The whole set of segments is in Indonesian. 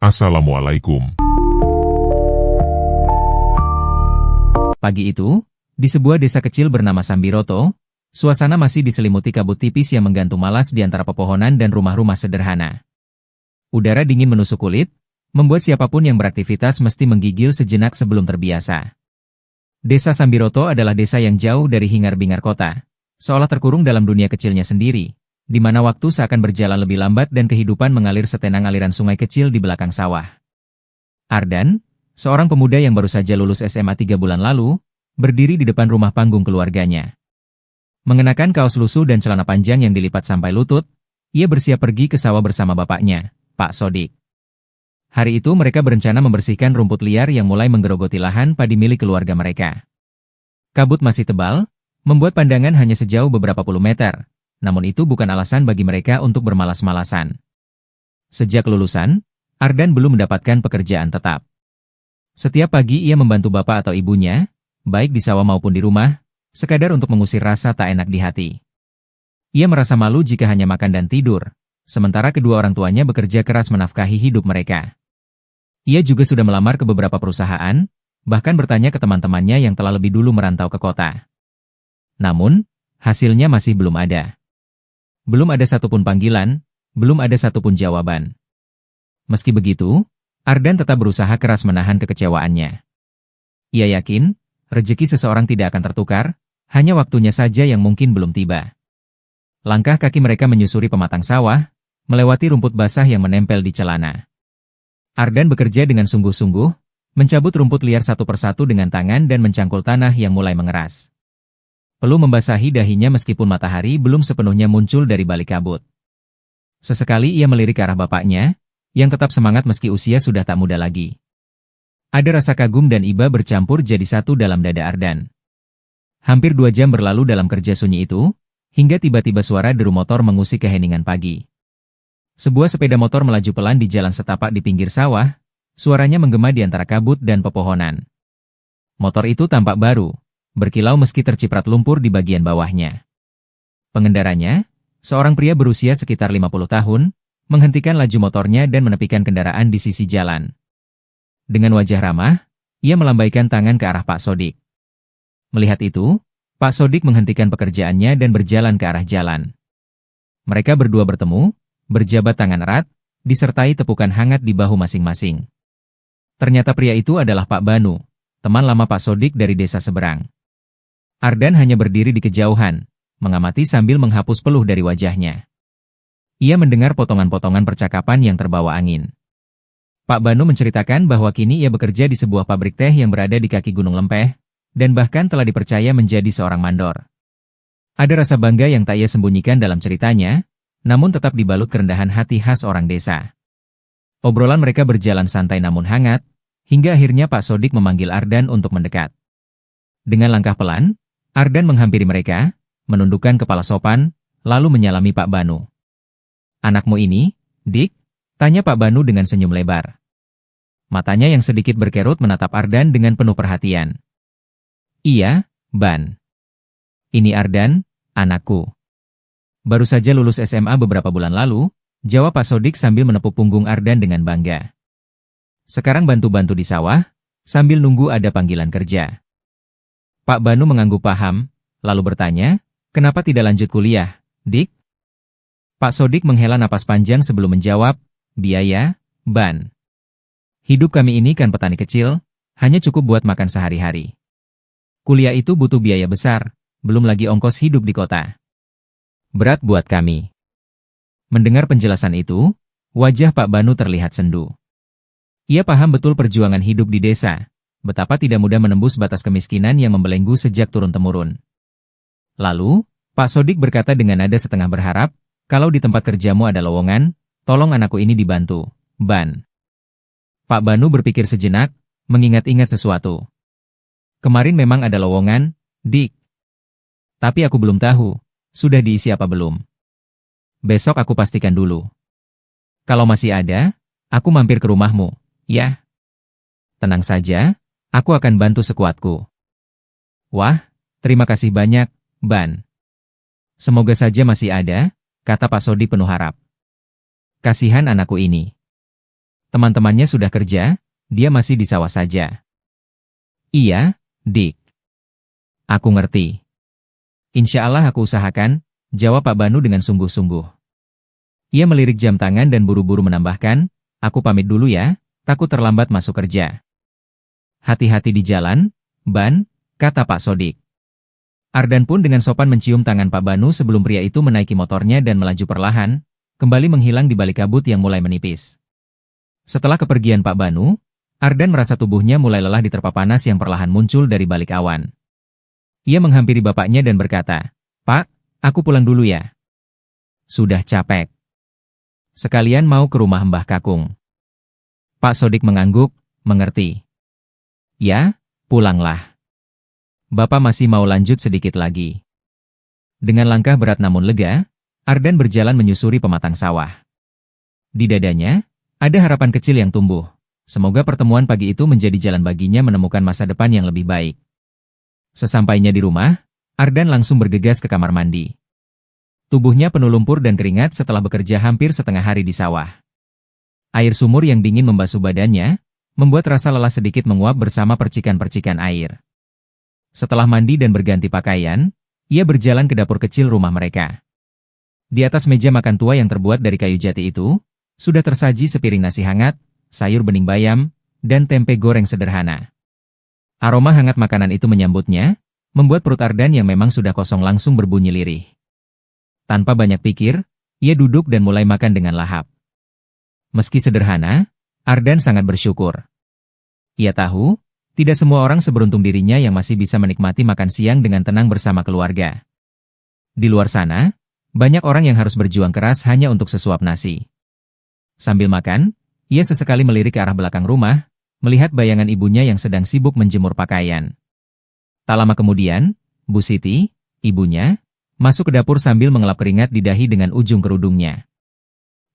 Assalamualaikum. Pagi itu, di sebuah desa kecil bernama Sambiroto, suasana masih diselimuti kabut tipis yang menggantung malas di antara pepohonan dan rumah-rumah sederhana. Udara dingin menusuk kulit, membuat siapapun yang beraktivitas mesti menggigil sejenak sebelum terbiasa. Desa Sambiroto adalah desa yang jauh dari hingar-bingar kota, seolah terkurung dalam dunia kecilnya sendiri, di mana waktu seakan berjalan lebih lambat dan kehidupan mengalir setenang aliran sungai kecil di belakang sawah. Ardan, seorang pemuda yang baru saja lulus SMA 3 bulan lalu, berdiri di depan rumah panggung keluarganya. Mengenakan kaos lusuh dan celana panjang yang dilipat sampai lutut, ia bersiap pergi ke sawah bersama bapaknya, Pak Sodik. Hari itu mereka berencana membersihkan rumput liar yang mulai menggerogoti lahan padi milik keluarga mereka. Kabut masih tebal, membuat pandangan hanya sejauh beberapa puluh meter, namun itu bukan alasan bagi mereka untuk bermalas-malasan. Sejak lulusan, Ardan belum mendapatkan pekerjaan tetap. Setiap pagi ia membantu bapak atau ibunya, baik di sawah maupun di rumah, sekadar untuk mengusir rasa tak enak di hati. Ia merasa malu jika hanya makan dan tidur, sementara kedua orang tuanya bekerja keras menafkahi hidup mereka. Ia juga sudah melamar ke beberapa perusahaan, bahkan bertanya ke teman-temannya yang telah lebih dulu merantau ke kota. Namun, hasilnya masih belum ada. Belum ada satupun panggilan, belum ada satupun jawaban. Meski begitu, Ardan tetap berusaha keras menahan kekecewaannya. Ia yakin, rezeki seseorang tidak akan tertukar, hanya waktunya saja yang mungkin belum tiba. Langkah kaki mereka menyusuri pematang sawah, melewati rumput basah yang menempel di celana. Ardan bekerja dengan sungguh-sungguh, mencabut rumput liar satu persatu dengan tangan dan mencangkul tanah yang mulai mengeras. Perlu membasahi dahinya meskipun matahari belum sepenuhnya muncul dari balik kabut. Sesekali ia melirik ke arah bapaknya, yang tetap semangat meski usia sudah tak muda lagi. Ada rasa kagum dan iba bercampur jadi satu dalam dada Ardan. Hampir 2 jam berlalu dalam kerja sunyi itu, hingga tiba-tiba suara deru motor mengusik keheningan pagi. Sebuah sepeda motor melaju pelan di jalan setapak di pinggir sawah, suaranya menggema di antara kabut dan pepohonan. Motor itu tampak baru, berkilau meski terciprat lumpur di bagian bawahnya. Pengendaranya, seorang pria berusia sekitar 50 tahun, menghentikan laju motornya dan menepikan kendaraan di sisi jalan. Dengan wajah ramah, ia melambaikan tangan ke arah Pak Sodik. Melihat itu, Pak Sodik menghentikan pekerjaannya dan berjalan ke arah jalan. Mereka berdua bertemu, berjabat tangan erat, disertai tepukan hangat di bahu masing-masing. Ternyata pria itu adalah Pak Banu, teman lama Pak Sodik dari desa seberang. Ardan hanya berdiri di kejauhan, mengamati sambil menghapus peluh dari wajahnya. Ia mendengar potongan-potongan percakapan yang terbawa angin. Pak Banu menceritakan bahwa kini ia bekerja di sebuah pabrik teh yang berada di kaki Gunung Lempeh, dan bahkan telah dipercaya menjadi seorang mandor. Ada rasa bangga yang tak ia sembunyikan dalam ceritanya, namun tetap dibalut kerendahan hati khas orang desa. Obrolan mereka berjalan santai namun hangat, hingga akhirnya Pak Sodik memanggil Ardan untuk mendekat. Dengan langkah pelan, Ardan menghampiri mereka, menundukkan kepala sopan, lalu menyalami Pak Banu. "Anakmu ini, Dik?" tanya Pak Banu dengan senyum lebar. Matanya yang sedikit berkerut menatap Ardan dengan penuh perhatian. "Iya, Ban. Ini Ardan, anakku." Baru saja lulus SMA beberapa bulan lalu, jawab Pak Sodik sambil menepuk punggung Ardan dengan bangga. Sekarang bantu-bantu di sawah, sambil nunggu ada panggilan kerja. Pak Banu mengangguk paham, lalu bertanya, "Kenapa tidak lanjut kuliah, Dik?" Pak Sodik menghela napas panjang sebelum menjawab, "Biaya, Ban. Hidup kami ini kan petani kecil, hanya cukup buat makan sehari-hari. Kuliah itu butuh biaya besar, belum lagi ongkos hidup di kota. Berat buat kami." Mendengar penjelasan itu, wajah Pak Banu terlihat sendu. Ia paham betul perjuangan hidup di desa, betapa tidak mudah menembus batas kemiskinan yang membelenggu sejak turun-temurun. Lalu, Pak Sodik berkata dengan nada setengah berharap, "Kalau di tempat kerjamu ada lowongan, tolong anakku ini dibantu, Ban." Pak Banu berpikir sejenak, mengingat-ingat sesuatu. "Kemarin memang ada lowongan, Dik. Tapi aku belum tahu, sudah diisi apa belum. Besok aku pastikan dulu. Kalau masih ada, aku mampir ke rumahmu, ya?" "Tenang saja, aku akan bantu sekuatku." "Wah, terima kasih banyak, Ban. Semoga saja masih ada," kata Pak Sodik penuh harap. "Kasihan anakku ini." Teman-temannya sudah kerja, dia masih di sawah saja. Iya, Dik. Aku ngerti. Insya Allah aku usahakan, jawab Pak Banu dengan sungguh-sungguh. Ia melirik jam tangan dan buru-buru menambahkan, aku pamit dulu ya, takut terlambat masuk kerja. Hati-hati di jalan, Ban, kata Pak Sodik. Ardan pun dengan sopan mencium tangan Pak Banu sebelum pria itu menaiki motornya dan melaju perlahan, kembali menghilang di balik kabut yang mulai menipis. Setelah kepergian Pak Banu, Ardan merasa tubuhnya mulai lelah diterpa panas yang perlahan muncul dari balik awan. Ia menghampiri bapaknya dan berkata, Pak, aku pulang dulu ya. Sudah capek. Sekalian mau ke rumah Mbah Kakung. Pak Sodik mengangguk, mengerti. Ya, pulanglah. Bapak masih mau lanjut sedikit lagi. Dengan langkah berat namun lega, Ardan berjalan menyusuri pematang sawah. Di dadanya, ada harapan kecil yang tumbuh. Semoga pertemuan pagi itu menjadi jalan baginya menemukan masa depan yang lebih baik. Sesampainya di rumah, Ardan langsung bergegas ke kamar mandi. Tubuhnya penuh lumpur dan keringat setelah bekerja hampir setengah hari di sawah. Air sumur yang dingin membasuh badannya, membuat rasa lelah sedikit menguap bersama percikan-percikan air. Setelah mandi dan berganti pakaian, ia berjalan ke dapur kecil rumah mereka. Di atas meja makan tua yang terbuat dari kayu jati itu, sudah tersaji sepiring nasi hangat, sayur bening bayam, dan tempe goreng sederhana. Aroma hangat makanan itu menyambutnya, membuat perut Ardan yang memang sudah kosong langsung berbunyi lirih. Tanpa banyak pikir, ia duduk dan mulai makan dengan lahap. Meski sederhana, Ardan sangat bersyukur. Ia tahu, tidak semua orang seberuntung dirinya yang masih bisa menikmati makan siang dengan tenang bersama keluarga. Di luar sana, banyak orang yang harus berjuang keras hanya untuk sesuap nasi. Sambil makan, ia sesekali melirik ke arah belakang rumah, melihat bayangan ibunya yang sedang sibuk menjemur pakaian. Tak lama kemudian, Bu Siti, ibunya, masuk ke dapur sambil mengelap keringat di dahi dengan ujung kerudungnya.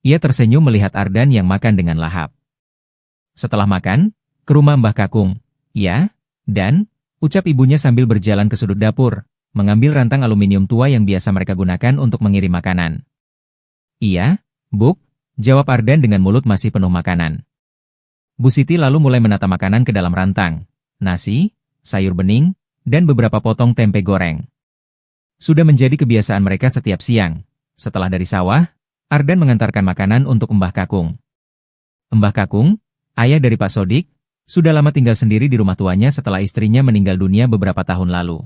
Ia tersenyum melihat Ardan yang makan dengan lahap. Setelah makan, ke rumah Mbah Kakung, ya, dan, ucap ibunya sambil berjalan ke sudut dapur, mengambil rantang aluminium tua yang biasa mereka gunakan untuk mengirim makanan. Iya, Buk, jawab Ardan dengan mulut masih penuh makanan. Bu Siti lalu mulai menata makanan ke dalam rantang, nasi, sayur bening, dan beberapa potong tempe goreng. Sudah menjadi kebiasaan mereka setiap siang. Setelah dari sawah, Ardan mengantarkan makanan untuk Mbah Kakung. Mbah Kakung, ayah dari Pak Sodik, sudah lama tinggal sendiri di rumah tuanya setelah istrinya meninggal dunia beberapa tahun lalu.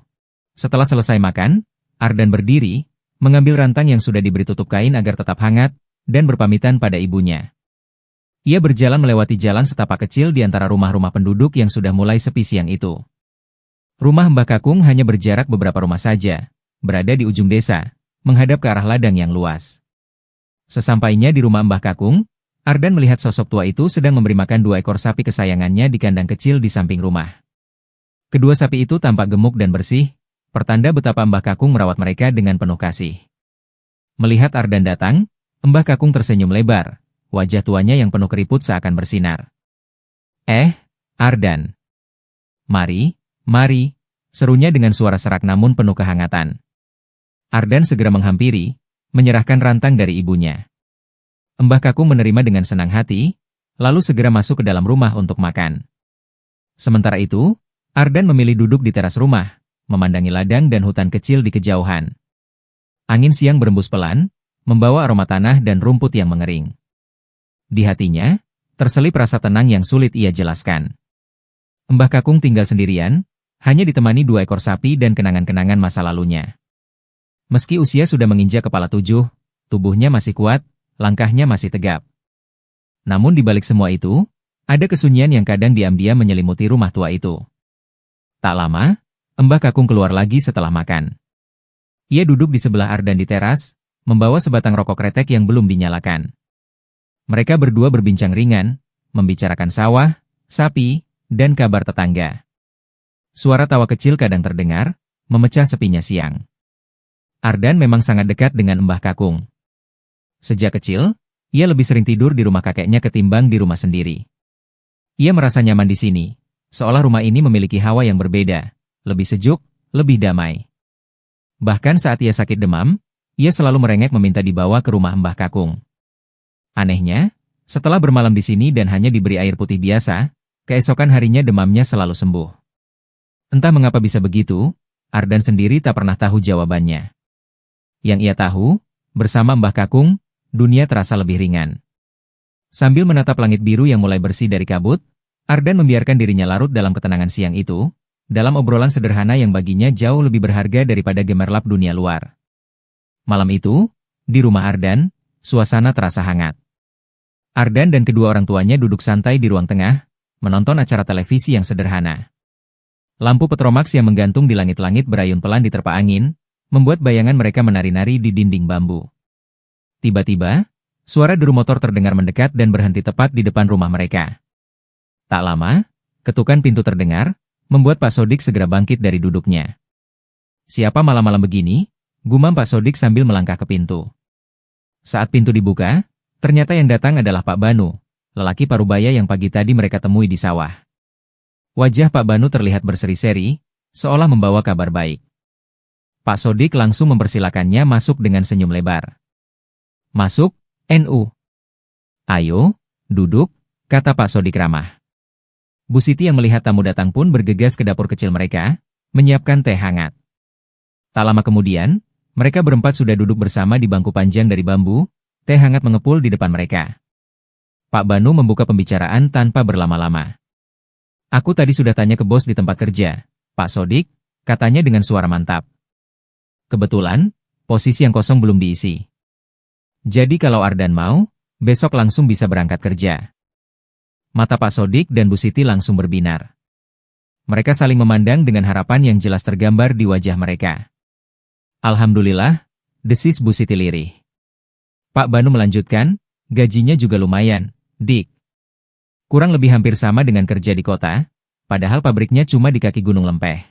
Setelah selesai makan, Ardan berdiri, mengambil rantang yang sudah diberi tutup kain agar tetap hangat, dan berpamitan pada ibunya. Ia berjalan melewati jalan setapak kecil di antara rumah-rumah penduduk yang sudah mulai sepi siang itu. Rumah Mbah Kakung hanya berjarak beberapa rumah saja, berada di ujung desa, menghadap ke arah ladang yang luas. Sesampainya di rumah Mbah Kakung, Ardan melihat sosok tua itu sedang memberi makan 2 ekor sapi kesayangannya di kandang kecil di samping rumah. Kedua sapi itu tampak gemuk dan bersih, pertanda betapa Mbah Kakung merawat mereka dengan penuh kasih. Melihat Ardan datang, Mbah Kakung tersenyum lebar. Wajah tuanya yang penuh keriput seakan bersinar. Ardan. Mari, mari, serunya dengan suara serak namun penuh kehangatan. Ardan segera menghampiri, menyerahkan rantang dari ibunya. Mbah Kakung menerima dengan senang hati, lalu segera masuk ke dalam rumah untuk makan. Sementara itu, Ardan memilih duduk di teras rumah, memandangi ladang dan hutan kecil di kejauhan. Angin siang berembus pelan, membawa aroma tanah dan rumput yang mengering. Di hatinya, terselip rasa tenang yang sulit ia jelaskan. Mbah Kakung tinggal sendirian, hanya ditemani 2 ekor sapi dan kenangan-kenangan masa lalunya. Meski usia sudah menginjak kepala 7, tubuhnya masih kuat, langkahnya masih tegap. Namun di balik semua itu, ada kesunyian yang kadang diam-diam menyelimuti rumah tua itu. Tak lama, Mbah Kakung keluar lagi setelah makan. Ia duduk di sebelah Ardan di teras, membawa sebatang rokok kretek yang belum dinyalakan. Mereka berdua berbincang ringan, membicarakan sawah, sapi, dan kabar tetangga. Suara tawa kecil kadang terdengar, memecah sepinya siang. Ardan memang sangat dekat dengan Mbah Kakung. Sejak kecil, ia lebih sering tidur di rumah kakeknya ketimbang di rumah sendiri. Ia merasa nyaman di sini, seolah rumah ini memiliki hawa yang berbeda, lebih sejuk, lebih damai. Bahkan saat ia sakit demam, ia selalu merengek meminta dibawa ke rumah Mbah Kakung. Anehnya, Setelah bermalam di sini dan hanya diberi air putih biasa, keesokan harinya demamnya selalu sembuh. Entah mengapa bisa begitu, Ardan sendiri tak pernah tahu jawabannya. Yang ia tahu, bersama Mbah Kakung, dunia terasa lebih ringan. Sambil menatap langit biru yang mulai bersih dari kabut, Ardan membiarkan dirinya larut dalam ketenangan siang itu, dalam obrolan sederhana yang baginya jauh lebih berharga daripada gemerlap dunia luar. Malam itu, di rumah Ardan, suasana terasa hangat. Ardan dan kedua orang tuanya duduk santai di ruang tengah, menonton acara televisi yang sederhana. Lampu petromax yang menggantung di langit-langit berayun pelan diterpa angin, membuat bayangan mereka menari-nari di dinding bambu. Tiba-tiba, suara deru motor terdengar mendekat dan berhenti tepat di depan rumah mereka. Tak lama, ketukan pintu terdengar, membuat Pak Sodik segera bangkit dari duduknya. "Siapa malam-malam begini?" gumam Pak Sodik sambil melangkah ke pintu. Saat pintu dibuka, ternyata yang datang adalah Pak Banu, lelaki parubaya yang pagi tadi mereka temui di sawah. Wajah Pak Banu terlihat berseri-seri, seolah membawa kabar baik. Pak Sodik langsung mempersilakannya masuk dengan senyum lebar. "Masuk, NU." "Ayo, duduk," kata Pak Sodik ramah. Bu Siti yang melihat tamu datang pun bergegas ke dapur kecil mereka, menyiapkan teh hangat. Tak lama kemudian, mereka berempat sudah duduk bersama di bangku panjang dari bambu, teh hangat mengepul di depan mereka. Pak Banu membuka pembicaraan tanpa berlama-lama. "Aku tadi sudah tanya ke bos di tempat kerja, Pak Sodik," katanya dengan suara mantap. "Kebetulan, posisi yang kosong belum diisi. Jadi kalau Ardan mau, besok langsung bisa berangkat kerja." Mata Pak Sodik dan Bu Siti langsung berbinar. Mereka saling memandang dengan harapan yang jelas tergambar di wajah mereka. "Alhamdulillah," desis Bu Siti lirih. Pak Banu melanjutkan, "Gajinya juga lumayan, Dik. Kurang lebih hampir sama dengan kerja di kota, padahal pabriknya cuma di kaki Gunung Lempeh.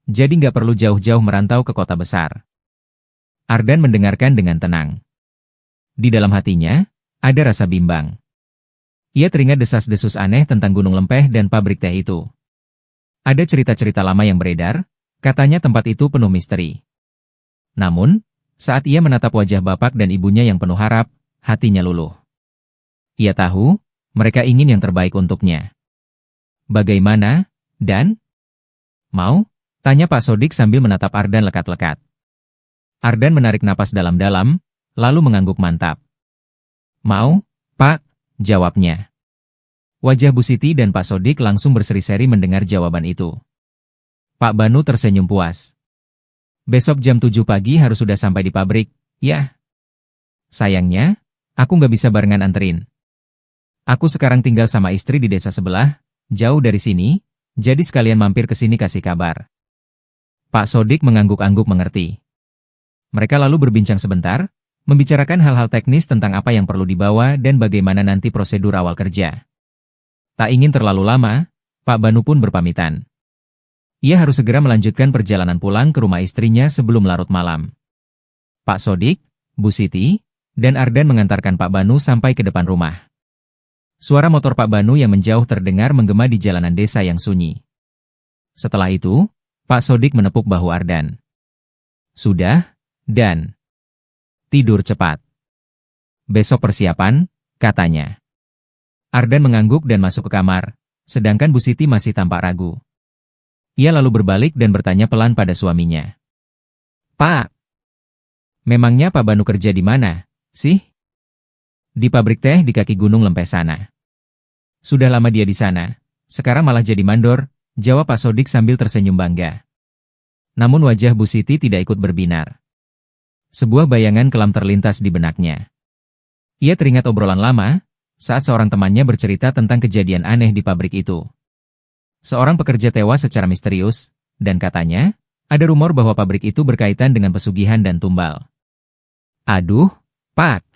Jadi nggak perlu jauh-jauh merantau ke kota besar." Ardan mendengarkan dengan tenang. Di dalam hatinya, ada rasa bimbang. Ia teringat desas-desus aneh tentang Gunung Lempeh dan pabrik teh itu. Ada cerita-cerita lama yang beredar, katanya tempat itu penuh misteri. Namun, saat ia menatap wajah bapak dan ibunya yang penuh harap, hatinya luluh. Ia tahu, mereka ingin yang terbaik untuknya. "Bagaimana, Dan? Mau?" tanya Pak Sodik sambil menatap Ardan lekat-lekat. Ardan menarik napas dalam-dalam, lalu mengangguk mantap. "Mau, Pak," jawabnya. Wajah Bu Siti dan Pak Sodik langsung berseri-seri mendengar jawaban itu. Pak Banu tersenyum puas. "Besok jam 7 pagi harus sudah sampai di pabrik, ya? Sayangnya, aku nggak bisa barengan anterin. Aku sekarang tinggal sama istri di desa sebelah, jauh dari sini, jadi sekalian mampir ke sini kasih kabar." Pak Sodik mengangguk-angguk mengerti. Mereka lalu berbincang sebentar, membicarakan hal-hal teknis tentang apa yang perlu dibawa dan bagaimana nanti prosedur awal kerja. Tak ingin terlalu lama, Pak Banu pun berpamitan. Ia harus segera melanjutkan perjalanan pulang ke rumah istrinya sebelum larut malam. Pak Sodik, Bu Siti, dan Ardan mengantarkan Pak Banu sampai ke depan rumah. Suara motor Pak Banu yang menjauh terdengar menggema di jalanan desa yang sunyi. Setelah itu, Pak Sodik menepuk bahu Ardan. "Sudah, Dan. Tidur cepat. Besok persiapan," katanya. Ardan mengangguk dan masuk ke kamar, sedangkan Bu Siti masih tampak ragu. Ia lalu berbalik dan bertanya pelan pada suaminya. "Pak, memangnya Pak Banu kerja di mana, sih?" "Di pabrik teh di kaki Gunung Lempeh sana. Sudah lama dia di sana, sekarang malah jadi mandor," jawab Pak Sodik sambil tersenyum bangga. Namun wajah Bu Siti tidak ikut berbinar. Sebuah bayangan kelam terlintas di benaknya. Ia teringat obrolan lama, saat seorang temannya bercerita tentang kejadian aneh di pabrik itu. Seorang pekerja tewas secara misterius, dan katanya, ada rumor bahwa pabrik itu berkaitan dengan pesugihan dan tumbal. "Aduh, Pak.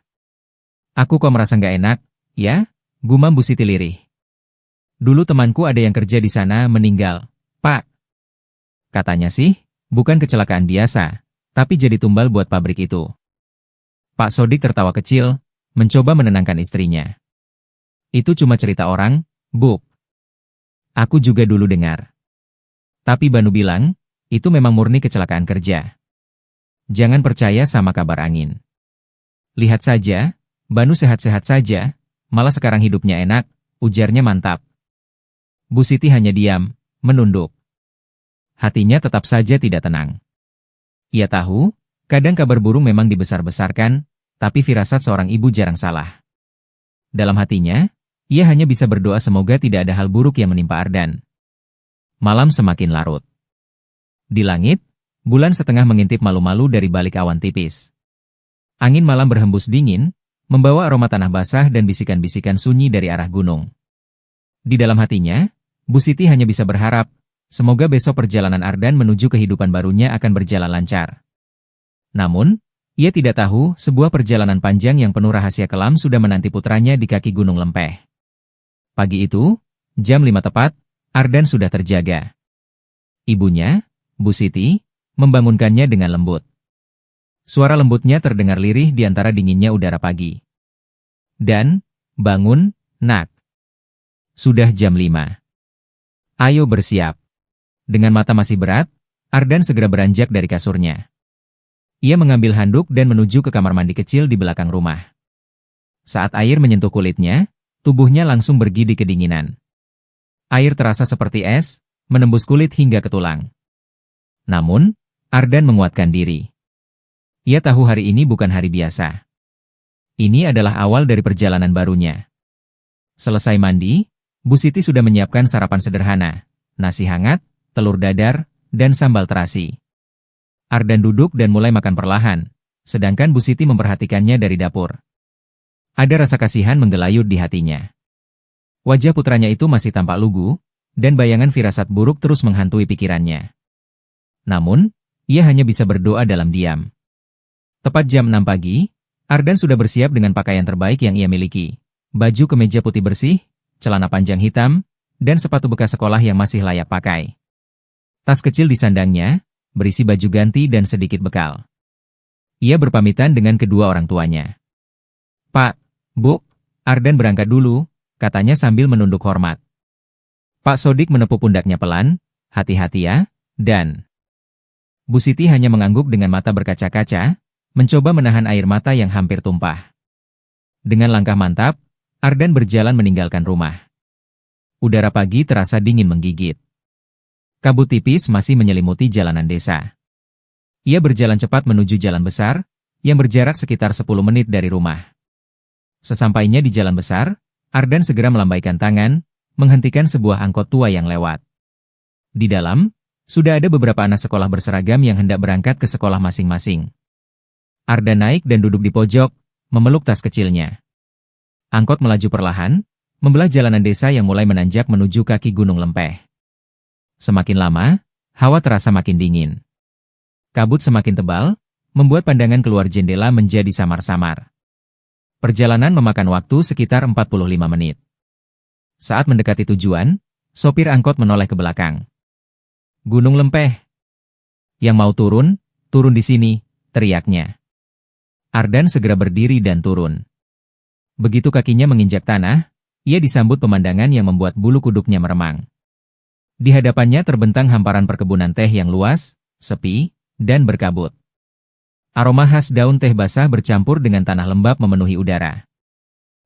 Aku kok merasa nggak enak, ya?" gumam Bu Siti lirih. "Dulu temanku ada yang kerja di sana meninggal, Pak. Katanya sih, bukan kecelakaan biasa, tapi jadi tumbal buat pabrik itu." Pak Sodik tertawa kecil, mencoba menenangkan istrinya. "Itu cuma cerita orang, Buk. Aku juga dulu dengar. Tapi Banu bilang, itu memang murni kecelakaan kerja. Jangan percaya sama kabar angin. Lihat saja, Banu sehat-sehat saja, malah sekarang hidupnya enak, ujarnya mantap. Bu Siti hanya diam, menunduk. Hatinya tetap saja tidak tenang. Ia tahu, kadang kabar burung memang dibesar-besarkan, tapi firasat seorang ibu jarang salah. Dalam hatinya, ia hanya bisa berdoa semoga tidak ada hal buruk yang menimpa Ardan. Malam semakin larut. Di langit, bulan setengah mengintip malu-malu dari balik awan tipis. Angin malam berhembus dingin, membawa aroma tanah basah dan bisikan-bisikan sunyi dari arah gunung. Di dalam hatinya, Bu Siti hanya bisa berharap, semoga besok perjalanan Ardan menuju kehidupan barunya akan berjalan lancar. Namun, ia tidak tahu sebuah perjalanan panjang yang penuh rahasia kelam sudah menanti putranya di kaki Gunung Lempeh. Pagi itu, jam 5 tepat, Ardan sudah terjaga. Ibunya, Bu Siti, membangunkannya dengan lembut. Suara lembutnya terdengar lirih di antara dinginnya udara pagi. Dan, bangun, nak. Sudah jam 5. Ayo bersiap. Dengan mata masih berat, Ardan segera beranjak dari kasurnya. Ia mengambil handuk dan menuju ke kamar mandi kecil di belakang rumah. Saat air menyentuh kulitnya, tubuhnya langsung bergidik kedinginan. Air terasa seperti es, menembus kulit hingga ke tulang. Namun, Ardan menguatkan diri. Ia tahu hari ini bukan hari biasa. Ini adalah awal dari perjalanan barunya. Selesai mandi, Bu Siti sudah menyiapkan sarapan sederhana, nasi hangat, telur dadar, dan sambal terasi. Ardan duduk dan mulai makan perlahan, sedangkan Bu Siti memperhatikannya dari dapur. Ada rasa kasihan menggelayut di hatinya. Wajah putranya itu masih tampak lugu, dan bayangan firasat buruk terus menghantui pikirannya. Namun, ia hanya bisa berdoa dalam diam. Tepat jam 6 pagi, Ardan sudah bersiap dengan pakaian terbaik yang ia miliki. Baju kemeja putih bersih, celana panjang hitam, dan sepatu bekas sekolah yang masih layak pakai. Tas kecil di sandangnya, berisi baju ganti dan sedikit bekal. Ia berpamitan dengan kedua orang tuanya. Pak, Bu, Ardan berangkat dulu, katanya sambil menunduk hormat. Pak Sodik menepuk pundaknya pelan, hati-hati ya, dan... Bu Siti hanya mengangguk dengan mata berkaca-kaca, mencoba menahan air mata yang hampir tumpah. Dengan langkah mantap, Ardan berjalan meninggalkan rumah. Udara pagi terasa dingin menggigit. Kabut tipis masih menyelimuti jalanan desa. Ia berjalan cepat menuju jalan besar, yang berjarak sekitar 10 menit dari rumah. Sesampainya di jalan besar, Ardan segera melambaikan tangan, menghentikan sebuah angkot tua yang lewat. Di dalam, sudah ada beberapa anak sekolah berseragam yang hendak berangkat ke sekolah masing-masing. Ardan naik dan duduk di pojok, memeluk tas kecilnya. Angkot melaju perlahan, membelah jalanan desa yang mulai menanjak menuju kaki Gunung Lempeh. Semakin lama, hawa terasa makin dingin. Kabut semakin tebal, membuat pandangan keluar jendela menjadi samar-samar. Perjalanan memakan waktu sekitar 45 menit. Saat mendekati tujuan, sopir angkot menoleh ke belakang. Gunung Lempeh. Yang mau turun, turun di sini, teriaknya. Ardan segera berdiri dan turun. Begitu kakinya menginjak tanah, ia disambut pemandangan yang membuat bulu kuduknya meremang. Di hadapannya terbentang hamparan perkebunan teh yang luas, sepi, dan berkabut. Aroma khas daun teh basah bercampur dengan tanah lembab memenuhi udara.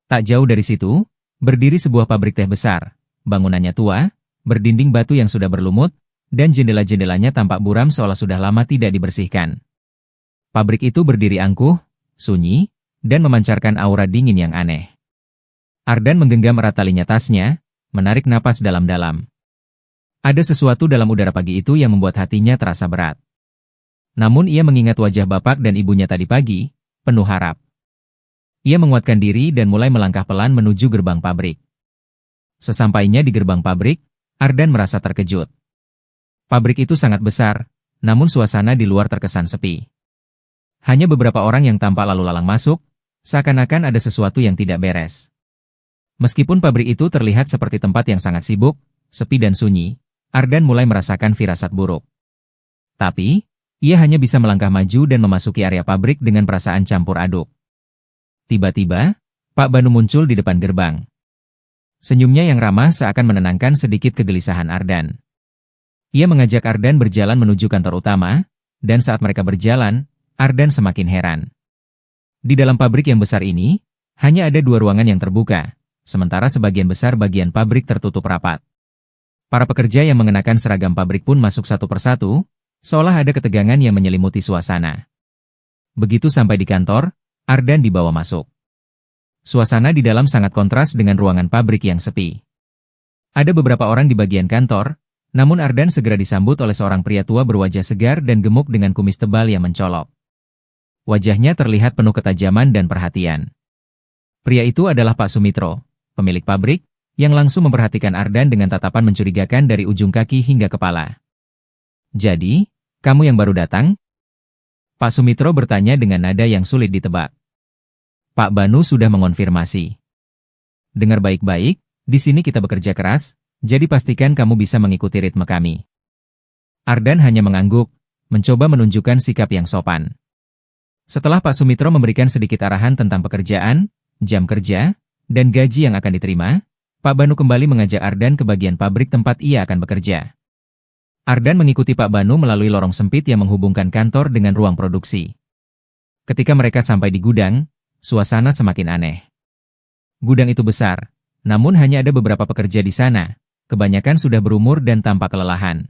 Tak jauh dari situ, berdiri sebuah pabrik teh besar. Bangunannya tua, berdinding batu yang sudah berlumut, dan jendela-jendelanya tampak buram seolah sudah lama tidak dibersihkan. Pabrik itu berdiri angkuh, sunyi, dan memancarkan aura dingin yang aneh. Ardan menggenggam erat talinya tasnya, menarik napas dalam-dalam. Ada sesuatu dalam udara pagi itu yang membuat hatinya terasa berat. Namun ia mengingat wajah bapak dan ibunya tadi pagi, penuh harap. Ia menguatkan diri dan mulai melangkah pelan menuju gerbang pabrik. Sesampainya di gerbang pabrik, Ardan merasa terkejut. Pabrik itu sangat besar, namun suasana di luar terkesan sepi. Hanya beberapa orang yang tampak lalu lalang masuk, seakan-akan ada sesuatu yang tidak beres. Meskipun pabrik itu terlihat seperti tempat yang sangat sibuk, sepi dan sunyi, Ardan mulai merasakan firasat buruk. Tapi, ia hanya bisa melangkah maju dan memasuki area pabrik dengan perasaan campur aduk. Tiba-tiba, Pak Banu muncul di depan gerbang. Senyumnya yang ramah seakan menenangkan sedikit kegelisahan Ardan. Ia mengajak Ardan berjalan menuju kantor utama, dan saat mereka berjalan, Ardan semakin heran. Di dalam pabrik yang besar ini, hanya ada 2 ruangan yang terbuka, sementara sebagian besar bagian pabrik tertutup rapat. Para pekerja yang mengenakan seragam pabrik pun masuk satu persatu, seolah ada ketegangan yang menyelimuti suasana. Begitu sampai di kantor, Ardan dibawa masuk. Suasana di dalam sangat kontras dengan ruangan pabrik yang sepi. Ada beberapa orang di bagian kantor, namun Ardan segera disambut oleh seorang pria tua berwajah segar dan gemuk dengan kumis tebal yang mencolok. Wajahnya terlihat penuh ketajaman dan perhatian. Pria itu adalah Pak Sumitro, pemilik pabrik, yang langsung memperhatikan Ardan dengan tatapan mencurigakan dari ujung kaki hingga kepala. "Jadi, kamu yang baru datang?" Pak Sumitro bertanya dengan nada yang sulit ditebak. Pak Banu sudah mengonfirmasi. "Dengar baik-baik, di sini kita bekerja keras, jadi pastikan kamu bisa mengikuti ritme kami." Ardan hanya mengangguk, mencoba menunjukkan sikap yang sopan. Setelah Pak Sumitro memberikan sedikit arahan tentang pekerjaan, jam kerja, dan gaji yang akan diterima, Pak Banu kembali mengajak Ardan ke bagian pabrik tempat ia akan bekerja. Ardan mengikuti Pak Banu melalui lorong sempit yang menghubungkan kantor dengan ruang produksi. Ketika mereka sampai di gudang, suasana semakin aneh. Gudang itu besar, namun hanya ada beberapa pekerja di sana, kebanyakan sudah berumur dan tampak kelelahan.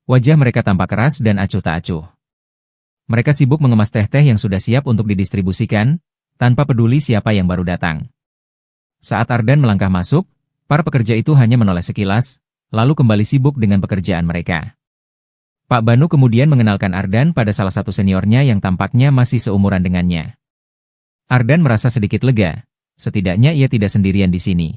Wajah mereka tampak keras dan acuh tak acuh. Mereka sibuk mengemas teh-teh yang sudah siap untuk didistribusikan, tanpa peduli siapa yang baru datang. Saat Ardan melangkah masuk, para pekerja itu hanya menoleh sekilas, lalu kembali sibuk dengan pekerjaan mereka. Pak Banu kemudian mengenalkan Ardan pada salah satu seniornya yang tampaknya masih seumuran dengannya. Ardan merasa sedikit lega, setidaknya ia tidak sendirian di sini.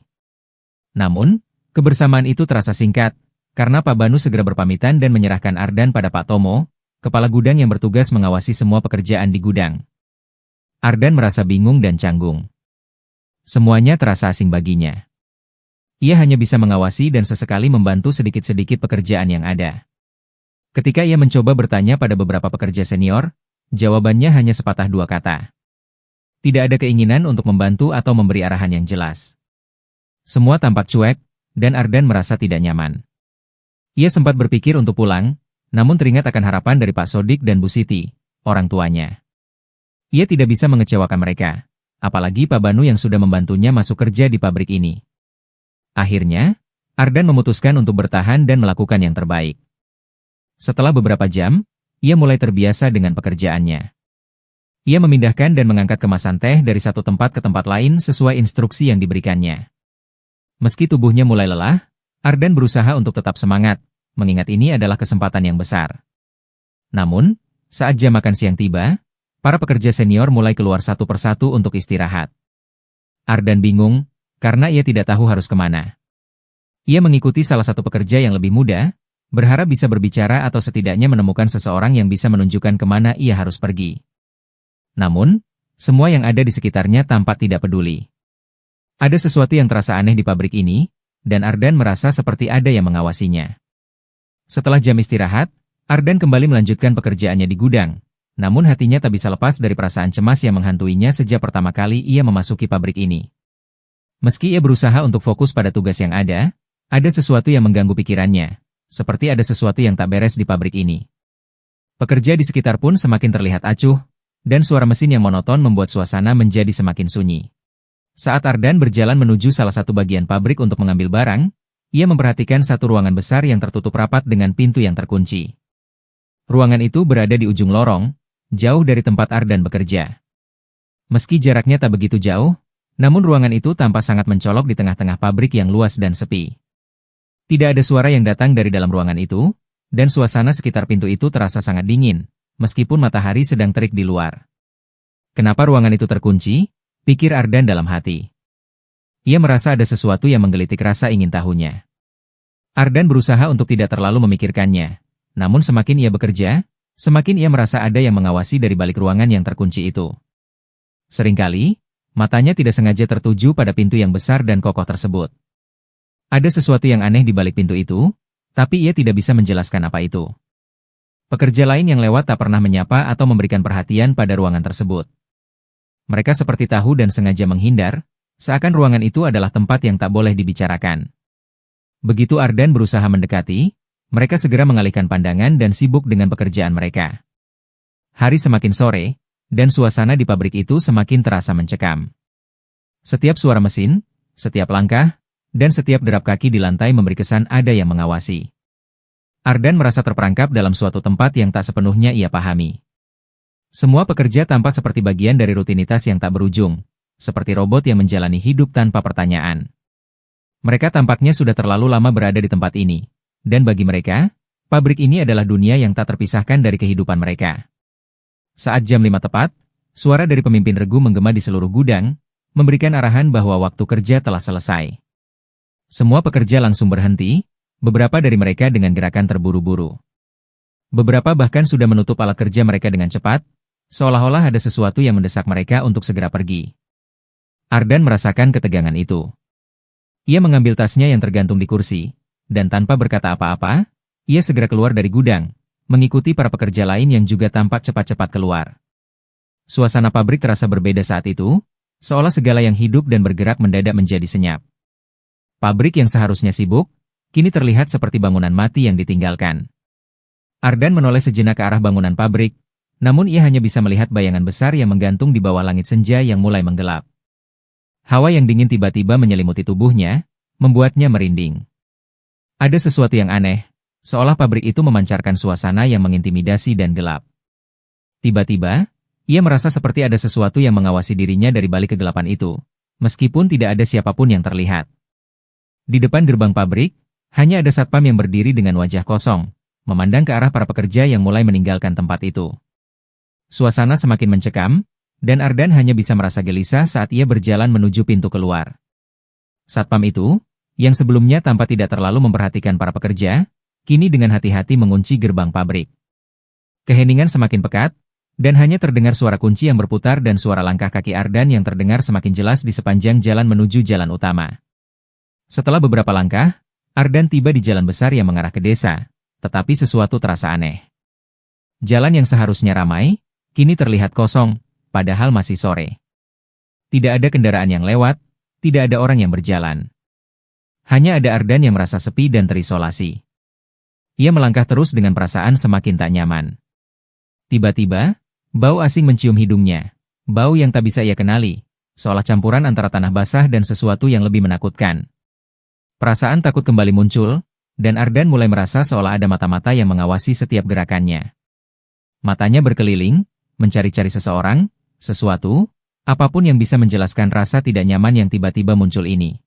Namun, kebersamaan itu terasa singkat, karena Pak Banu segera berpamitan dan menyerahkan Ardan pada Pak Tomo, kepala gudang yang bertugas mengawasi semua pekerjaan di gudang. Ardan merasa bingung dan canggung. Semuanya terasa asing baginya. Ia hanya bisa mengawasi dan sesekali membantu sedikit-sedikit pekerjaan yang ada. Ketika ia mencoba bertanya pada beberapa pekerja senior, jawabannya hanya sepatah dua kata. Tidak ada keinginan untuk membantu atau memberi arahan yang jelas. Semua tampak cuek, dan Ardan merasa tidak nyaman. Ia sempat berpikir untuk pulang, namun teringat akan harapan dari Pak Sodik dan Bu Siti, orang tuanya. Ia tidak bisa mengecewakan mereka, apalagi Pak Banu yang sudah membantunya masuk kerja di pabrik ini. Akhirnya, Ardan memutuskan untuk bertahan dan melakukan yang terbaik. Setelah beberapa jam, ia mulai terbiasa dengan pekerjaannya. Ia memindahkan dan mengangkat kemasan teh dari satu tempat ke tempat lain sesuai instruksi yang diberikannya. Meski tubuhnya mulai lelah, Ardan berusaha untuk tetap semangat, mengingat ini adalah kesempatan yang besar. Namun, saat jam makan siang tiba, para pekerja senior mulai keluar satu persatu untuk istirahat. Ardan bingung, karena ia tidak tahu harus kemana. Ia mengikuti salah satu pekerja yang lebih muda, berharap bisa berbicara atau setidaknya menemukan seseorang yang bisa menunjukkan kemana ia harus pergi. Namun, semua yang ada di sekitarnya tampak tidak peduli. Ada sesuatu yang terasa aneh di pabrik ini, dan Ardan merasa seperti ada yang mengawasinya. Setelah jam istirahat, Ardan kembali melanjutkan pekerjaannya di gudang, namun hatinya tak bisa lepas dari perasaan cemas yang menghantuinya sejak pertama kali ia memasuki pabrik ini. Meski ia berusaha untuk fokus pada tugas yang ada sesuatu yang mengganggu pikirannya, seperti ada sesuatu yang tak beres di pabrik ini. Pekerja di sekitar pun semakin terlihat acuh, dan suara mesin yang monoton membuat suasana menjadi semakin sunyi. Saat Ardan berjalan menuju salah satu bagian pabrik untuk mengambil barang, ia memperhatikan satu ruangan besar yang tertutup rapat dengan pintu yang terkunci. Ruangan itu berada di ujung lorong, jauh dari tempat Ardan bekerja. Meski jaraknya tak begitu jauh, namun ruangan itu tampak sangat mencolok di tengah-tengah pabrik yang luas dan sepi. Tidak ada suara yang datang dari dalam ruangan itu, dan suasana sekitar pintu itu terasa sangat dingin, meskipun matahari sedang terik di luar. Kenapa ruangan itu terkunci? Pikir Ardan dalam hati. Ia merasa ada sesuatu yang menggelitik rasa ingin tahunya. Ardan berusaha untuk tidak terlalu memikirkannya, namun semakin ia bekerja, semakin ia merasa ada yang mengawasi dari balik ruangan yang terkunci itu. Seringkali, matanya tidak sengaja tertuju pada pintu yang besar dan kokoh tersebut. Ada sesuatu yang aneh di balik pintu itu, tapi ia tidak bisa menjelaskan apa itu. Pekerja lain yang lewat tak pernah menyapa atau memberikan perhatian pada ruangan tersebut. Mereka seperti tahu dan sengaja menghindar, seakan ruangan itu adalah tempat yang tak boleh dibicarakan. Begitu Ardan berusaha mendekati, mereka segera mengalihkan pandangan dan sibuk dengan pekerjaan mereka. Hari semakin sore, dan suasana di pabrik itu semakin terasa mencekam. Setiap suara mesin, setiap langkah, dan setiap derap kaki di lantai memberi kesan ada yang mengawasi. Ardan merasa terperangkap dalam suatu tempat yang tak sepenuhnya ia pahami. Semua pekerja tampak seperti bagian dari rutinitas yang tak berujung, seperti robot yang menjalani hidup tanpa pertanyaan. Mereka tampaknya sudah terlalu lama berada di tempat ini, dan bagi mereka, pabrik ini adalah dunia yang tak terpisahkan dari kehidupan mereka. Saat jam 5 tepat, suara dari pemimpin regu menggema di seluruh gudang, memberikan arahan bahwa waktu kerja telah selesai. Semua pekerja langsung berhenti, beberapa dari mereka dengan gerakan terburu-buru. Beberapa bahkan sudah menutup alat kerja mereka dengan cepat, seolah-olah ada sesuatu yang mendesak mereka untuk segera pergi. Ardan merasakan ketegangan itu. Ia mengambil tasnya yang tergantung di kursi, dan tanpa berkata apa-apa, ia segera keluar dari gudang, mengikuti para pekerja lain yang juga tampak cepat-cepat keluar. Suasana pabrik terasa berbeda saat itu, seolah segala yang hidup dan bergerak mendadak menjadi senyap. Pabrik yang seharusnya sibuk, kini terlihat seperti bangunan mati yang ditinggalkan. Ardan menoleh sejenak ke arah bangunan pabrik, namun ia hanya bisa melihat bayangan besar yang menggantung di bawah langit senja yang mulai menggelap. Hawa yang dingin tiba-tiba menyelimuti tubuhnya, membuatnya merinding. Ada sesuatu yang aneh, seolah pabrik itu memancarkan suasana yang mengintimidasi dan gelap. Tiba-tiba, ia merasa seperti ada sesuatu yang mengawasi dirinya dari balik kegelapan itu, meskipun tidak ada siapapun yang terlihat. Di depan gerbang pabrik, hanya ada satpam yang berdiri dengan wajah kosong, memandang ke arah para pekerja yang mulai meninggalkan tempat itu. Suasana semakin mencekam, dan Ardan hanya bisa merasa gelisah saat ia berjalan menuju pintu keluar. Satpam itu, yang sebelumnya tampak tidak terlalu memperhatikan para pekerja, kini dengan hati-hati mengunci gerbang pabrik. Keheningan semakin pekat, dan hanya terdengar suara kunci yang berputar dan suara langkah kaki Ardan yang terdengar semakin jelas di sepanjang jalan menuju jalan utama. Setelah beberapa langkah, Ardan tiba di jalan besar yang mengarah ke desa. Tetapi sesuatu terasa aneh. Jalan yang seharusnya ramai, kini terlihat kosong, padahal masih sore. Tidak ada kendaraan yang lewat, tidak ada orang yang berjalan. Hanya ada Ardan yang merasa sepi dan terisolasi. Ia melangkah terus dengan perasaan semakin tak nyaman. Tiba-tiba, bau asing mencium hidungnya, bau yang tak bisa ia kenali, seolah campuran antara tanah basah dan sesuatu yang lebih menakutkan. Perasaan takut kembali muncul, dan Ardan mulai merasa seolah ada mata-mata yang mengawasi setiap gerakannya. Matanya berkeliling, mencari-cari seseorang, sesuatu, apapun yang bisa menjelaskan rasa tidak nyaman yang tiba-tiba muncul ini.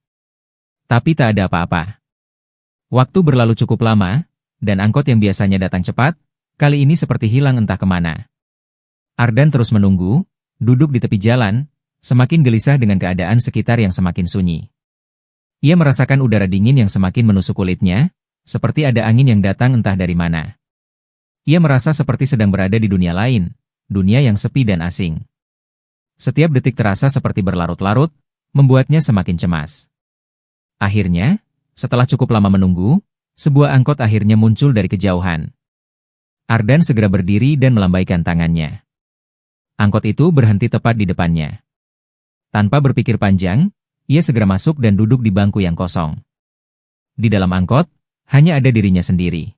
Tapi tak ada apa-apa. Waktu berlalu cukup lama, dan angkot yang biasanya datang cepat, kali ini seperti hilang entah kemana. Ardan terus menunggu, duduk di tepi jalan, semakin gelisah dengan keadaan sekitar yang semakin sunyi. Ia merasakan udara dingin yang semakin menusuk kulitnya, seperti ada angin yang datang entah dari mana. Ia merasa seperti sedang berada di dunia lain, dunia yang sepi dan asing. Setiap detik terasa seperti berlarut-larut, membuatnya semakin cemas. Akhirnya, setelah cukup lama menunggu, sebuah angkot akhirnya muncul dari kejauhan. Ardan segera berdiri dan melambaikan tangannya. Angkot itu berhenti tepat di depannya. Tanpa berpikir panjang, ia segera masuk dan duduk di bangku yang kosong. Di dalam angkot, hanya ada dirinya sendiri.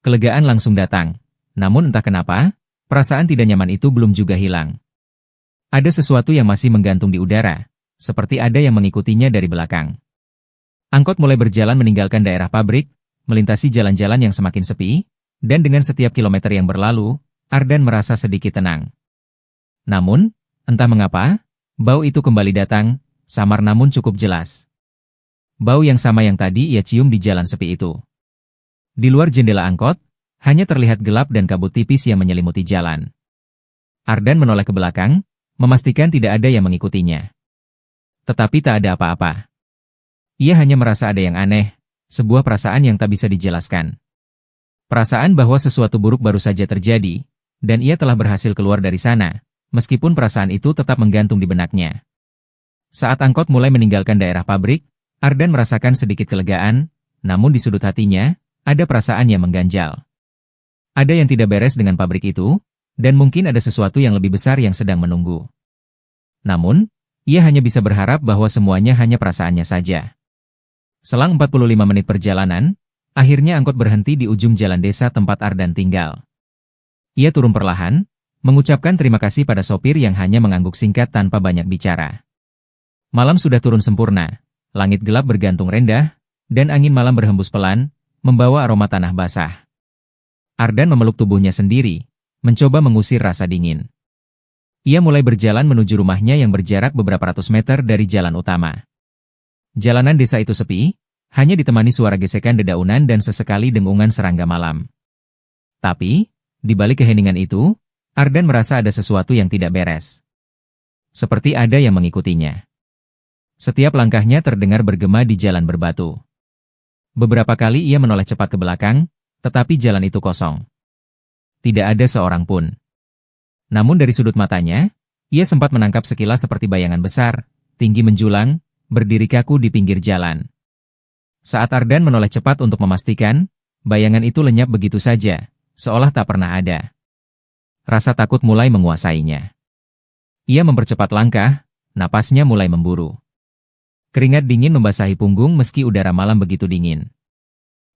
Kelegaan langsung datang, namun entah kenapa, perasaan tidak nyaman itu belum juga hilang. Ada sesuatu yang masih menggantung di udara, seperti ada yang mengikutinya dari belakang. Angkot mulai berjalan meninggalkan daerah pabrik, melintasi jalan-jalan yang semakin sepi, dan dengan setiap kilometer yang berlalu, Ardan merasa sedikit tenang. Namun, entah mengapa, bau itu kembali datang, samar namun cukup jelas. Bau yang sama yang tadi ia cium di jalan sepi itu. Di luar jendela angkot, hanya terlihat gelap dan kabut tipis yang menyelimuti jalan. Ardan menoleh ke belakang, memastikan tidak ada yang mengikutinya. Tetapi tak ada apa-apa. Ia hanya merasa ada yang aneh, sebuah perasaan yang tak bisa dijelaskan. Perasaan bahwa sesuatu buruk baru saja terjadi, dan ia telah berhasil keluar dari sana, meskipun perasaan itu tetap menggantung di benaknya. Saat angkot mulai meninggalkan daerah pabrik, Ardan merasakan sedikit kelegaan, namun di sudut hatinya, ada perasaan yang mengganjal. Ada yang tidak beres dengan pabrik itu, dan mungkin ada sesuatu yang lebih besar yang sedang menunggu. Namun, ia hanya bisa berharap bahwa semuanya hanya perasaannya saja. Selang 45 menit perjalanan, akhirnya angkot berhenti di ujung jalan desa tempat Ardan tinggal. Ia turun perlahan, mengucapkan terima kasih pada sopir yang hanya mengangguk singkat tanpa banyak bicara. Malam sudah turun sempurna, langit gelap bergantung rendah, dan angin malam berhembus pelan, membawa aroma tanah basah. Ardan memeluk tubuhnya sendiri, mencoba mengusir rasa dingin. Ia mulai berjalan menuju rumahnya yang berjarak beberapa ratus meter dari jalan utama. Jalanan desa itu sepi, hanya ditemani suara gesekan dedaunan dan sesekali dengungan serangga malam. Tapi, di balik keheningan itu, Ardan merasa ada sesuatu yang tidak beres. Seperti ada yang mengikutinya. Setiap langkahnya terdengar bergema di jalan berbatu. Beberapa kali ia menoleh cepat ke belakang, tetapi jalan itu kosong. Tidak ada seorang pun. Namun dari sudut matanya, ia sempat menangkap sekilas seperti bayangan besar, tinggi menjulang, berdiri kaku di pinggir jalan. Saat Ardan menoleh cepat untuk memastikan, bayangan itu lenyap begitu saja, seolah tak pernah ada. Rasa takut mulai menguasainya. Ia mempercepat langkah, napasnya mulai memburu. Keringat dingin membasahi punggung meski udara malam begitu dingin.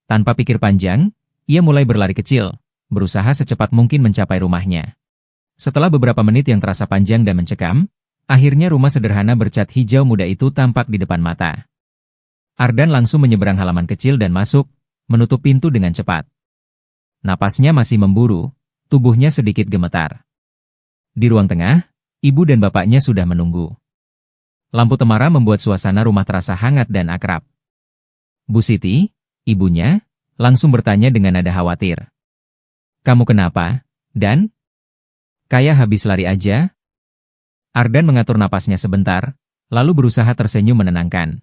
Tanpa pikir panjang, ia mulai berlari kecil, berusaha secepat mungkin mencapai rumahnya. Setelah beberapa menit yang terasa panjang dan mencekam, akhirnya rumah sederhana bercat hijau muda itu tampak di depan mata. Ardan langsung menyeberang halaman kecil dan masuk, menutup pintu dengan cepat. Napasnya masih memburu, tubuhnya sedikit gemetar. Di ruang tengah, ibu dan bapaknya sudah menunggu. Lampu temara membuat suasana rumah terasa hangat dan akrab. Bu Siti, ibunya, langsung bertanya dengan nada khawatir. "Kamu kenapa, Dan? Kayak habis lari aja?" Ardan mengatur napasnya sebentar, lalu berusaha tersenyum menenangkan.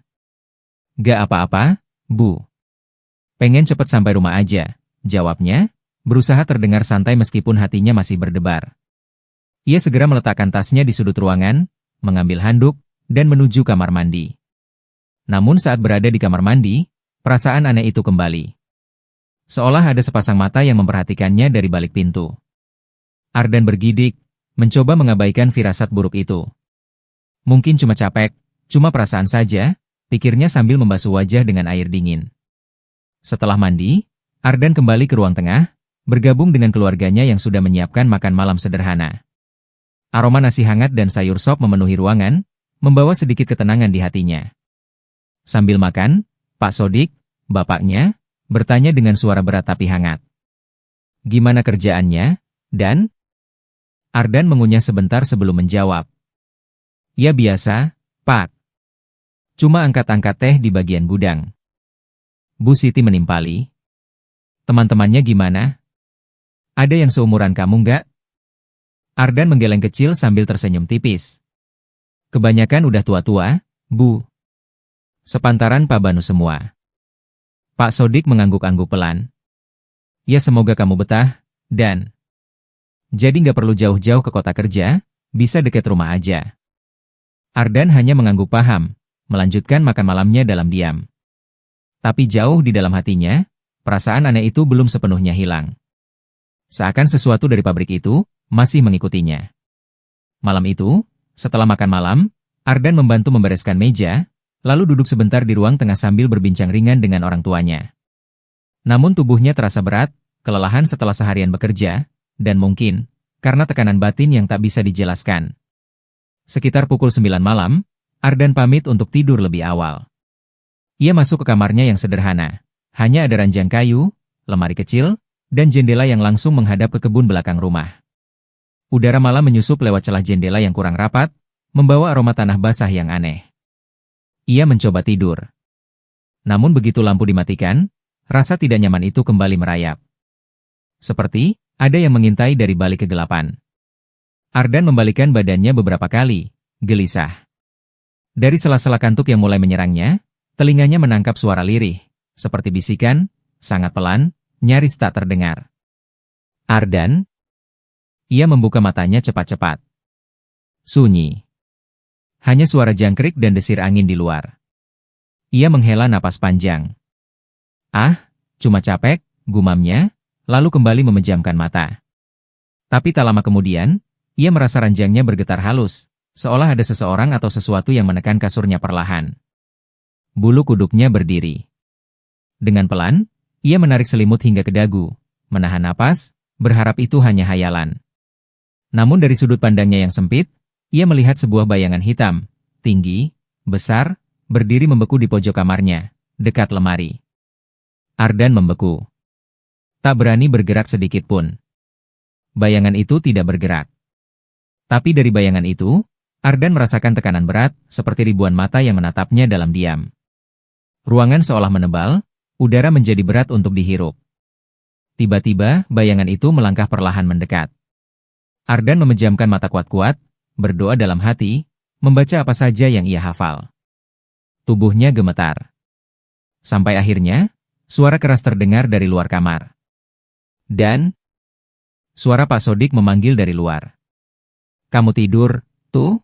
"Gak apa-apa, Bu. Pengen cepet sampai rumah aja," jawabnya, berusaha terdengar santai meskipun hatinya masih berdebar. Ia segera meletakkan tasnya di sudut ruangan, mengambil handuk, dan menuju kamar mandi. Namun saat berada di kamar mandi, perasaan aneh itu kembali. Seolah ada sepasang mata yang memperhatikannya dari balik pintu. Ardan bergidik, mencoba mengabaikan firasat buruk itu. Mungkin cuma capek, cuma perasaan saja, pikirnya sambil membasuh wajah dengan air dingin. Setelah mandi, Ardan kembali ke ruang tengah, bergabung dengan keluarganya yang sudah menyiapkan makan malam sederhana. Aroma nasi hangat dan sayur sop memenuhi ruangan, membawa sedikit ketenangan di hatinya. Sambil makan, Pak Sodik, bapaknya, bertanya dengan suara berat tapi hangat. "Gimana kerjaannya, Dan?" Ardan mengunyah sebentar sebelum menjawab. "Ya biasa, Pak. Cuma angkat-angkat teh di bagian gudang." Bu Siti menimpali. "Teman-temannya gimana? Ada yang seumuran kamu nggak?" Ardan menggeleng kecil sambil tersenyum tipis. "Kebanyakan udah tua-tua, Bu. Sepantaran Pak Banu semua." Pak Sodik mengangguk-angguk pelan. "Ya semoga kamu betah, Dan. Jadi nggak perlu jauh-jauh ke kota kerja, bisa deket rumah aja." Ardan hanya mengangguk paham, melanjutkan makan malamnya dalam diam. Tapi jauh di dalam hatinya, perasaan aneh itu belum sepenuhnya hilang. Seakan sesuatu dari pabrik itu masih mengikutinya. Malam itu, setelah makan malam, Ardan membantu membereskan meja, lalu duduk sebentar di ruang tengah sambil berbincang ringan dengan orang tuanya. Namun tubuhnya terasa berat, kelelahan setelah seharian bekerja, dan mungkin, karena tekanan batin yang tak bisa dijelaskan. Sekitar pukul 9 malam, Ardan pamit untuk tidur lebih awal. Ia masuk ke kamarnya yang sederhana. Hanya ada ranjang kayu, lemari kecil, dan jendela yang langsung menghadap ke kebun belakang rumah. Udara malam menyusup lewat celah jendela yang kurang rapat, membawa aroma tanah basah yang aneh. Ia mencoba tidur. Namun begitu lampu dimatikan, rasa tidak nyaman itu kembali merayap. Seperti ada yang mengintai dari balik kegelapan. Ardan membalikkan badannya beberapa kali, gelisah. Dari sela-sela kantuk yang mulai menyerangnya, telinganya menangkap suara lirih, seperti bisikan, sangat pelan, nyaris tak terdengar. "Ardan?" Ia membuka matanya cepat-cepat. Sunyi. Hanya suara jangkrik dan desir angin di luar. Ia menghela napas panjang. "Ah, cuma capek," gumamnya, lalu kembali memejamkan mata. Tapi tak lama kemudian, ia merasa ranjangnya bergetar halus, seolah ada seseorang atau sesuatu yang menekan kasurnya perlahan. Bulu kuduknya berdiri. Dengan pelan, ia menarik selimut hingga ke dagu, menahan napas, berharap itu hanya hayalan. Namun dari sudut pandangnya yang sempit, ia melihat sebuah bayangan hitam, tinggi, besar, berdiri membeku di pojok kamarnya, dekat lemari. Ardan membeku. Tak berani bergerak sedikit pun. Bayangan itu tidak bergerak. Tapi dari bayangan itu, Ardan merasakan tekanan berat, seperti ribuan mata yang menatapnya dalam diam. Ruangan seolah menebal, udara menjadi berat untuk dihirup. Tiba-tiba, bayangan itu melangkah perlahan mendekat. Ardan memejamkan mata kuat-kuat, berdoa dalam hati, membaca apa saja yang ia hafal. Tubuhnya gemetar. Sampai akhirnya, suara keras terdengar dari luar kamar. Dan suara Pak Sodik memanggil dari luar. "Kamu tidur, tuh?"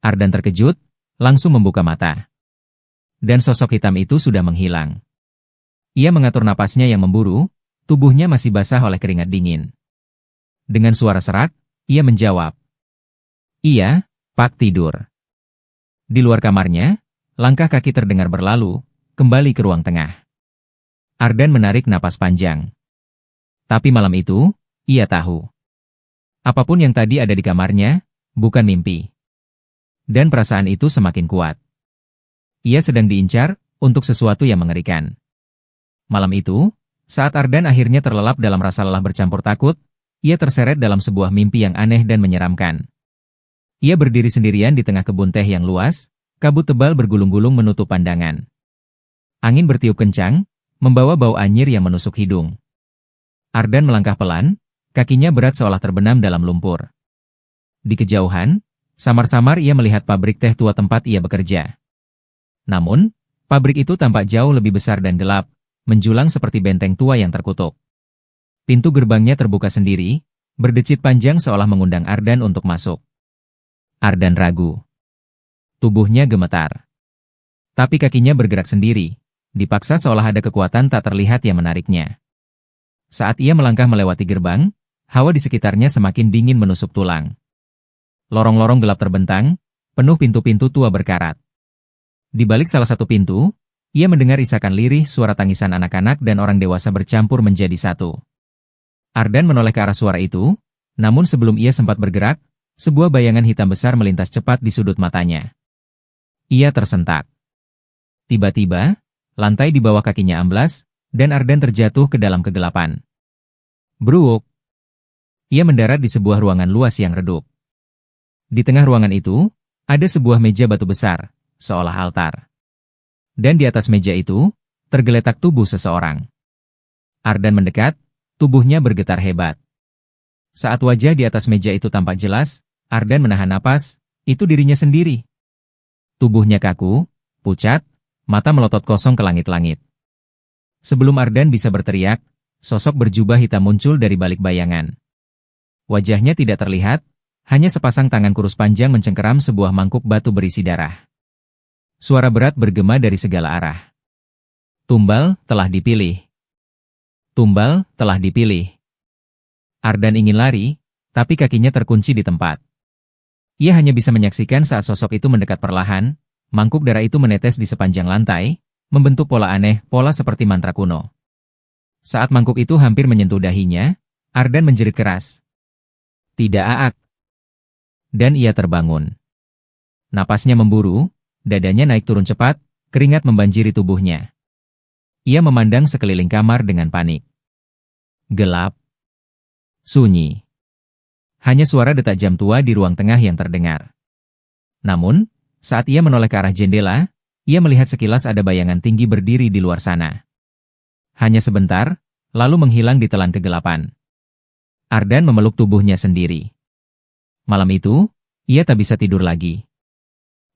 Ardan terkejut, langsung membuka mata. Dan sosok hitam itu sudah menghilang. Ia mengatur napasnya yang memburu, tubuhnya masih basah oleh keringat dingin. Dengan suara serak, ia menjawab. "Iya, Pak, tidur." Di luar kamarnya, langkah kaki terdengar berlalu, kembali ke ruang tengah. Ardan menarik napas panjang. Tapi malam itu, ia tahu. Apapun yang tadi ada di kamarnya, bukan mimpi. Dan perasaan itu semakin kuat. Ia sedang diincar untuk sesuatu yang mengerikan. Malam itu, saat Ardan akhirnya terlelap dalam rasa lelah bercampur takut, ia terseret dalam sebuah mimpi yang aneh dan menyeramkan. Ia berdiri sendirian di tengah kebun teh yang luas, kabut tebal bergulung-gulung menutup pandangan. Angin bertiup kencang, membawa bau anyir yang menusuk hidung. Ardan melangkah pelan, kakinya berat seolah terbenam dalam lumpur. Di kejauhan, samar-samar ia melihat pabrik teh tua tempat ia bekerja. Namun, pabrik itu tampak jauh lebih besar dan gelap, menjulang seperti benteng tua yang terkutuk. Pintu gerbangnya terbuka sendiri, berdecit panjang seolah mengundang Ardan untuk masuk. Ardan ragu. Tubuhnya gemetar. Tapi kakinya bergerak sendiri, dipaksa seolah ada kekuatan tak terlihat yang menariknya. Saat ia melangkah melewati gerbang, hawa di sekitarnya semakin dingin menusuk tulang. Lorong-lorong gelap terbentang, penuh pintu-pintu tua berkarat. Di balik salah satu pintu, ia mendengar isakan lirih, suara tangisan anak-anak dan orang dewasa bercampur menjadi satu. Ardan menoleh ke arah suara itu, namun sebelum ia sempat bergerak, sebuah bayangan hitam besar melintas cepat di sudut matanya. Ia tersentak. Tiba-tiba, lantai di bawah kakinya amblas, dan Ardan terjatuh ke dalam kegelapan. Bruuk. Ia mendarat di sebuah ruangan luas yang redup. Di tengah ruangan itu, ada sebuah meja batu besar, seolah altar. Dan di atas meja itu, tergeletak tubuh seseorang. Ardan mendekat, tubuhnya bergetar hebat. Saat wajah di atas meja itu tampak jelas, Ardan menahan napas, itu dirinya sendiri. Tubuhnya kaku, pucat, mata melotot kosong ke langit-langit. Sebelum Ardan bisa berteriak, sosok berjubah hitam muncul dari balik bayangan. Wajahnya tidak terlihat, hanya sepasang tangan kurus panjang mencengkeram sebuah mangkuk batu berisi darah. Suara berat bergema dari segala arah. Tumbal telah dipilih. Tumbal telah dipilih. Ardan ingin lari, tapi kakinya terkunci di tempat. Ia hanya bisa menyaksikan saat sosok itu mendekat perlahan, mangkuk darah itu menetes di sepanjang lantai, membentuk pola aneh, pola seperti mantra kuno. Saat mangkuk itu hampir menyentuh dahinya, Ardan menjerit keras. "Tidak, Aak." Dan ia terbangun. Napasnya memburu, dadanya naik turun cepat, keringat membanjiri tubuhnya. Ia memandang sekeliling kamar dengan panik. Gelap. Sunyi. Hanya suara detak jam tua di ruang tengah yang terdengar. Namun, saat ia menoleh ke arah jendela, ia melihat sekilas ada bayangan tinggi berdiri di luar sana. Hanya sebentar, lalu menghilang di telan kegelapan. Ardan memeluk tubuhnya sendiri. Malam itu, ia tak bisa tidur lagi.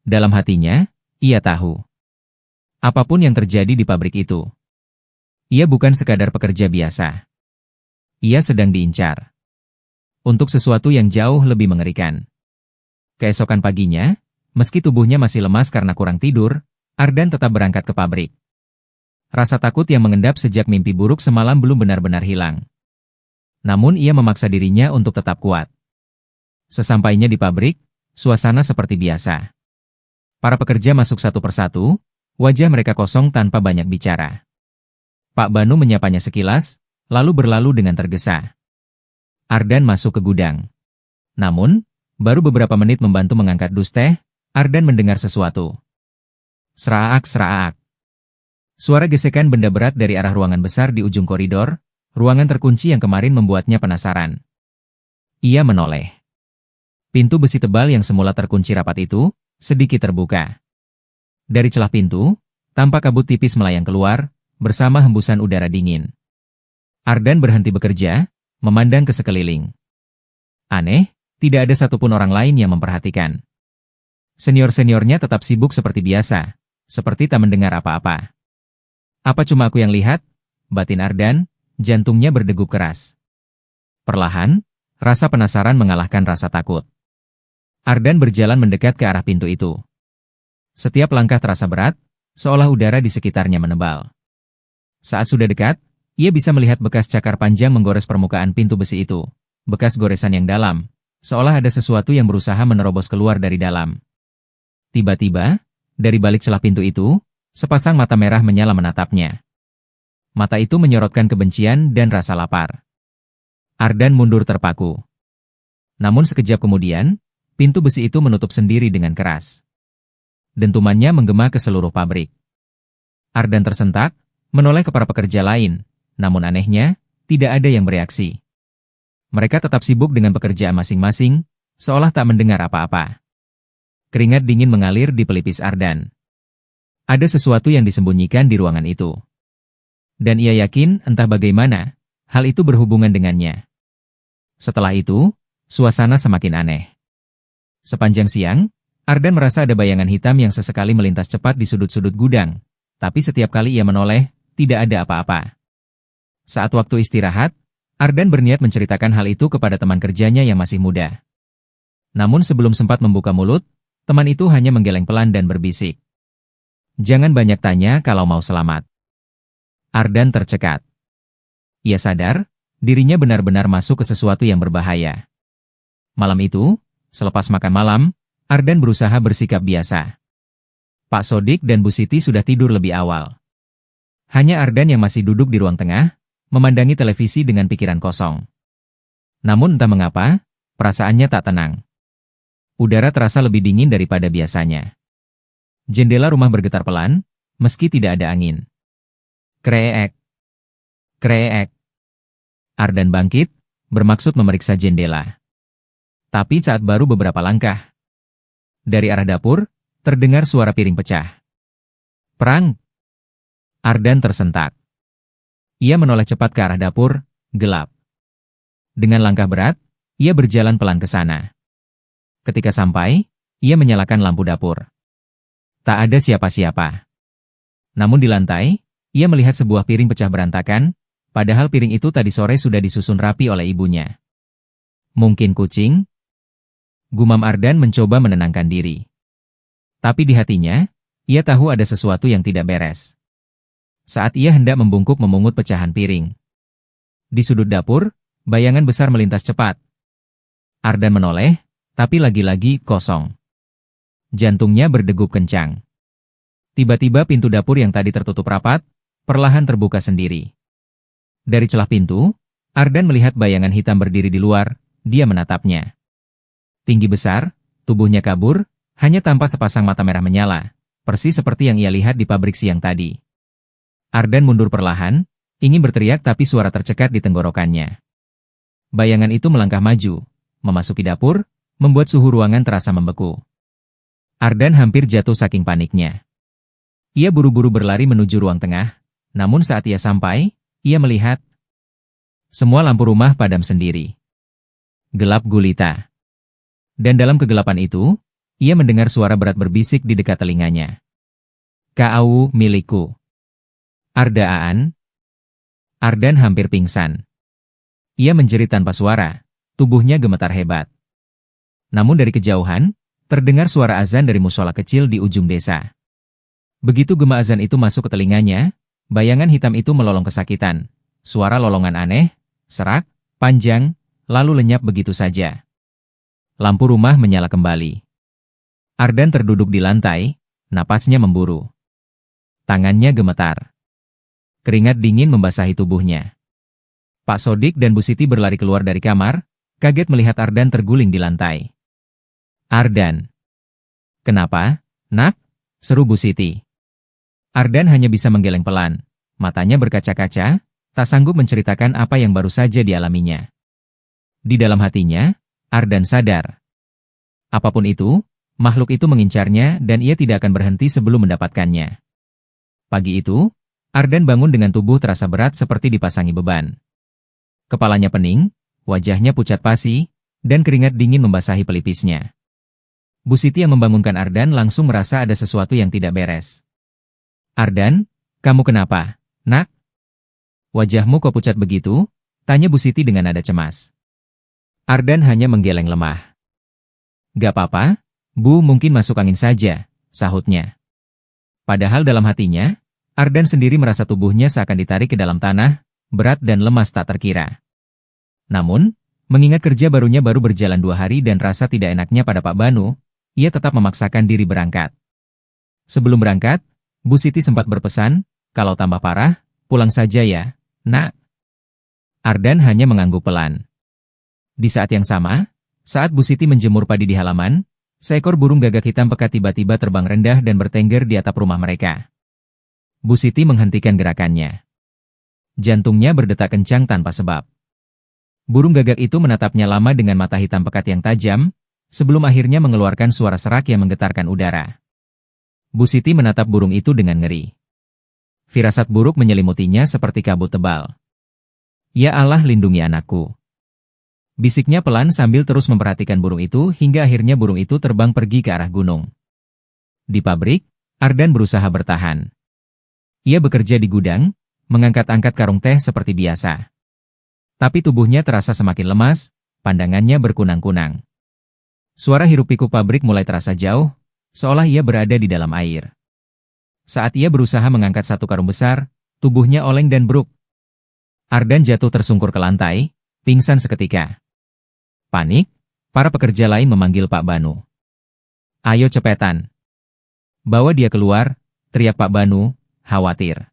Dalam hatinya, ia tahu. Apapun yang terjadi di pabrik itu, ia bukan sekadar pekerja biasa. Ia sedang diincar. Untuk sesuatu yang jauh lebih mengerikan. Keesokan paginya, meski tubuhnya masih lemas karena kurang tidur, Ardan tetap berangkat ke pabrik. Rasa takut yang mengendap sejak mimpi buruk semalam belum benar-benar hilang. Namun ia memaksa dirinya untuk tetap kuat. Sesampainya di pabrik, suasana seperti biasa. Para pekerja masuk satu persatu, wajah mereka kosong tanpa banyak bicara. Pak Banu menyapanya sekilas, lalu berlalu dengan tergesa. Ardan masuk ke gudang. Namun, baru beberapa menit membantu mengangkat dus teh, Ardan mendengar sesuatu. Seraak-seraak. Suara gesekan benda berat dari arah ruangan besar di ujung koridor, ruangan terkunci yang kemarin membuatnya penasaran. Ia menoleh. Pintu besi tebal yang semula terkunci rapat itu, sedikit terbuka. Dari celah pintu, tampak kabut tipis melayang keluar, bersama hembusan udara dingin. Ardan berhenti bekerja, memandang ke sekeliling. Aneh, tidak ada satupun orang lain yang memperhatikan. Senior-seniornya tetap sibuk seperti biasa, seperti tak mendengar apa-apa. Apa cuma aku yang lihat? Batin Ardan, jantungnya berdegup keras. Perlahan, rasa penasaran mengalahkan rasa takut. Ardan berjalan mendekat ke arah pintu itu. Setiap langkah terasa berat, seolah udara di sekitarnya menebal. Saat sudah dekat, ia bisa melihat bekas cakar panjang menggores permukaan pintu besi itu. Bekas goresan yang dalam, seolah ada sesuatu yang berusaha menerobos keluar dari dalam. Tiba-tiba, dari balik celah pintu itu, sepasang mata merah menyala menatapnya. Mata itu menyorotkan kebencian dan rasa lapar. Ardan mundur terpaku. Namun sekejap kemudian, pintu besi itu menutup sendiri dengan keras. Dentumannya menggema ke seluruh pabrik. Ardan tersentak, menoleh ke para pekerja lain, namun anehnya, tidak ada yang bereaksi. Mereka tetap sibuk dengan pekerjaan masing-masing, seolah tak mendengar apa-apa. Keringat dingin mengalir di pelipis Ardan. Ada sesuatu yang disembunyikan di ruangan itu. Dan ia yakin, entah bagaimana, hal itu berhubungan dengannya. Setelah itu, suasana semakin aneh. Sepanjang siang, Ardan merasa ada bayangan hitam yang sesekali melintas cepat di sudut-sudut gudang, tapi setiap kali ia menoleh, tidak ada apa-apa. Saat waktu istirahat, Ardan berniat menceritakan hal itu kepada teman kerjanya yang masih muda. Namun sebelum sempat membuka mulut, teman itu hanya menggeleng pelan dan berbisik. Jangan banyak tanya kalau mau selamat. Ardan tercekat. Ia sadar, dirinya benar-benar masuk ke sesuatu yang berbahaya. Malam itu, selepas makan malam, Ardan berusaha bersikap biasa. Pak Sodik dan Bu Siti sudah tidur lebih awal. Hanya Ardan yang masih duduk di ruang tengah, memandangi televisi dengan pikiran kosong. Namun entah mengapa, perasaannya tak tenang. Udara terasa lebih dingin daripada biasanya. Jendela rumah bergetar pelan, meski tidak ada angin. Kreek. Kreek. Ardan bangkit, bermaksud memeriksa jendela. Tapi saat baru beberapa langkah, dari arah dapur, terdengar suara piring pecah. Perang! Ardan tersentak. Ia menoleh cepat ke arah dapur, gelap. Dengan langkah berat, ia berjalan pelan ke sana. Ketika sampai, ia menyalakan lampu dapur. Tak ada siapa-siapa. Namun di lantai, ia melihat sebuah piring pecah berantakan, padahal piring itu tadi sore sudah disusun rapi oleh ibunya. Mungkin kucing? Gumam Ardan mencoba menenangkan diri. Tapi di hatinya, ia tahu ada sesuatu yang tidak beres. Saat ia hendak membungkuk memungut pecahan piring. Di sudut dapur, bayangan besar melintas cepat. Ardan menoleh, tapi lagi-lagi kosong. Jantungnya berdegup kencang. Tiba-tiba pintu dapur yang tadi tertutup rapat, perlahan terbuka sendiri. Dari celah pintu, Ardan melihat bayangan hitam berdiri di luar, dia menatapnya. Tinggi besar, tubuhnya kabur, hanya tampak sepasang mata merah menyala, persis seperti yang ia lihat di pabrik siang tadi. Ardan mundur perlahan, ingin berteriak tapi suara tercekat di tenggorokannya. Bayangan itu melangkah maju, memasuki dapur, membuat suhu ruangan terasa membeku. Ardan hampir jatuh saking paniknya. Ia buru-buru berlari menuju ruang tengah, namun saat ia sampai, ia melihat semua lampu rumah padam sendiri. Gelap gulita. Dan dalam kegelapan itu, ia mendengar suara berat berbisik di dekat telinganya. Kau milikku. Ardaan. Ardan hampir pingsan. Ia menjerit tanpa suara, tubuhnya gemetar hebat. Namun dari kejauhan, terdengar suara azan dari musola kecil di ujung desa. Begitu gema azan itu masuk ke telinganya, bayangan hitam itu melolong kesakitan. Suara lolongan aneh, serak, panjang, lalu lenyap begitu saja. Lampu rumah menyala kembali. Ardan terduduk di lantai, napasnya memburu. Tangannya gemetar. Keringat dingin membasahi tubuhnya. Pak Sodik dan Bu Siti berlari keluar dari kamar, kaget melihat Ardan terguling di lantai. Ardan. Kenapa, nak? Seru Bu Siti. Ardan hanya bisa menggeleng pelan. Matanya berkaca-kaca, tak sanggup menceritakan apa yang baru saja dialaminya. Di dalam hatinya, Ardan sadar. Apapun itu, makhluk itu mengincarnya dan ia tidak akan berhenti sebelum mendapatkannya. Pagi itu, Ardan bangun dengan tubuh terasa berat seperti dipasangi beban. Kepalanya pening, wajahnya pucat pasi, dan keringat dingin membasahi pelipisnya. Bu Siti yang membangunkan Ardan langsung merasa ada sesuatu yang tidak beres. Ardan, kamu kenapa, nak? Wajahmu kok pucat begitu? Tanya Bu Siti dengan nada cemas. Ardan hanya menggeleng lemah. Gak apa-apa, Bu, mungkin masuk angin saja, sahutnya. Padahal dalam hatinya, Ardan sendiri merasa tubuhnya seakan ditarik ke dalam tanah, berat dan lemas tak terkira. Namun, mengingat kerja barunya baru berjalan 2 hari dan rasa tidak enaknya pada Pak Banu, ia tetap memaksakan diri berangkat. Sebelum berangkat, Bu Siti sempat berpesan, kalau tambah parah, pulang saja ya, nak. Ardan hanya mengangguk pelan. Di saat yang sama, saat Bu Siti menjemur padi di halaman, seekor burung gagak hitam pekat tiba-tiba terbang rendah dan bertengger di atap rumah mereka. Bu Siti menghentikan gerakannya. Jantungnya berdetak kencang tanpa sebab. Burung gagak itu menatapnya lama dengan mata hitam pekat yang tajam, sebelum akhirnya mengeluarkan suara serak yang menggetarkan udara. Bu Siti menatap burung itu dengan ngeri. Firasat buruk menyelimutinya seperti kabut tebal. Ya Allah, lindungi anakku. Bisiknya pelan sambil terus memperhatikan burung itu hingga akhirnya burung itu terbang pergi ke arah gunung. Di pabrik, Ardan berusaha bertahan. Ia bekerja di gudang, mengangkat-angkat karung teh seperti biasa. Tapi tubuhnya terasa semakin lemas, pandangannya berkunang-kunang. Suara hiruk-pikuk pabrik mulai terasa jauh, seolah ia berada di dalam air. Saat ia berusaha mengangkat satu karung besar, tubuhnya oleng dan bruk. Ardan jatuh tersungkur ke lantai, pingsan seketika. Panik, para pekerja lain memanggil Pak Banu. Ayo cepetan. Bawa dia keluar, teriak Pak Banu, khawatir.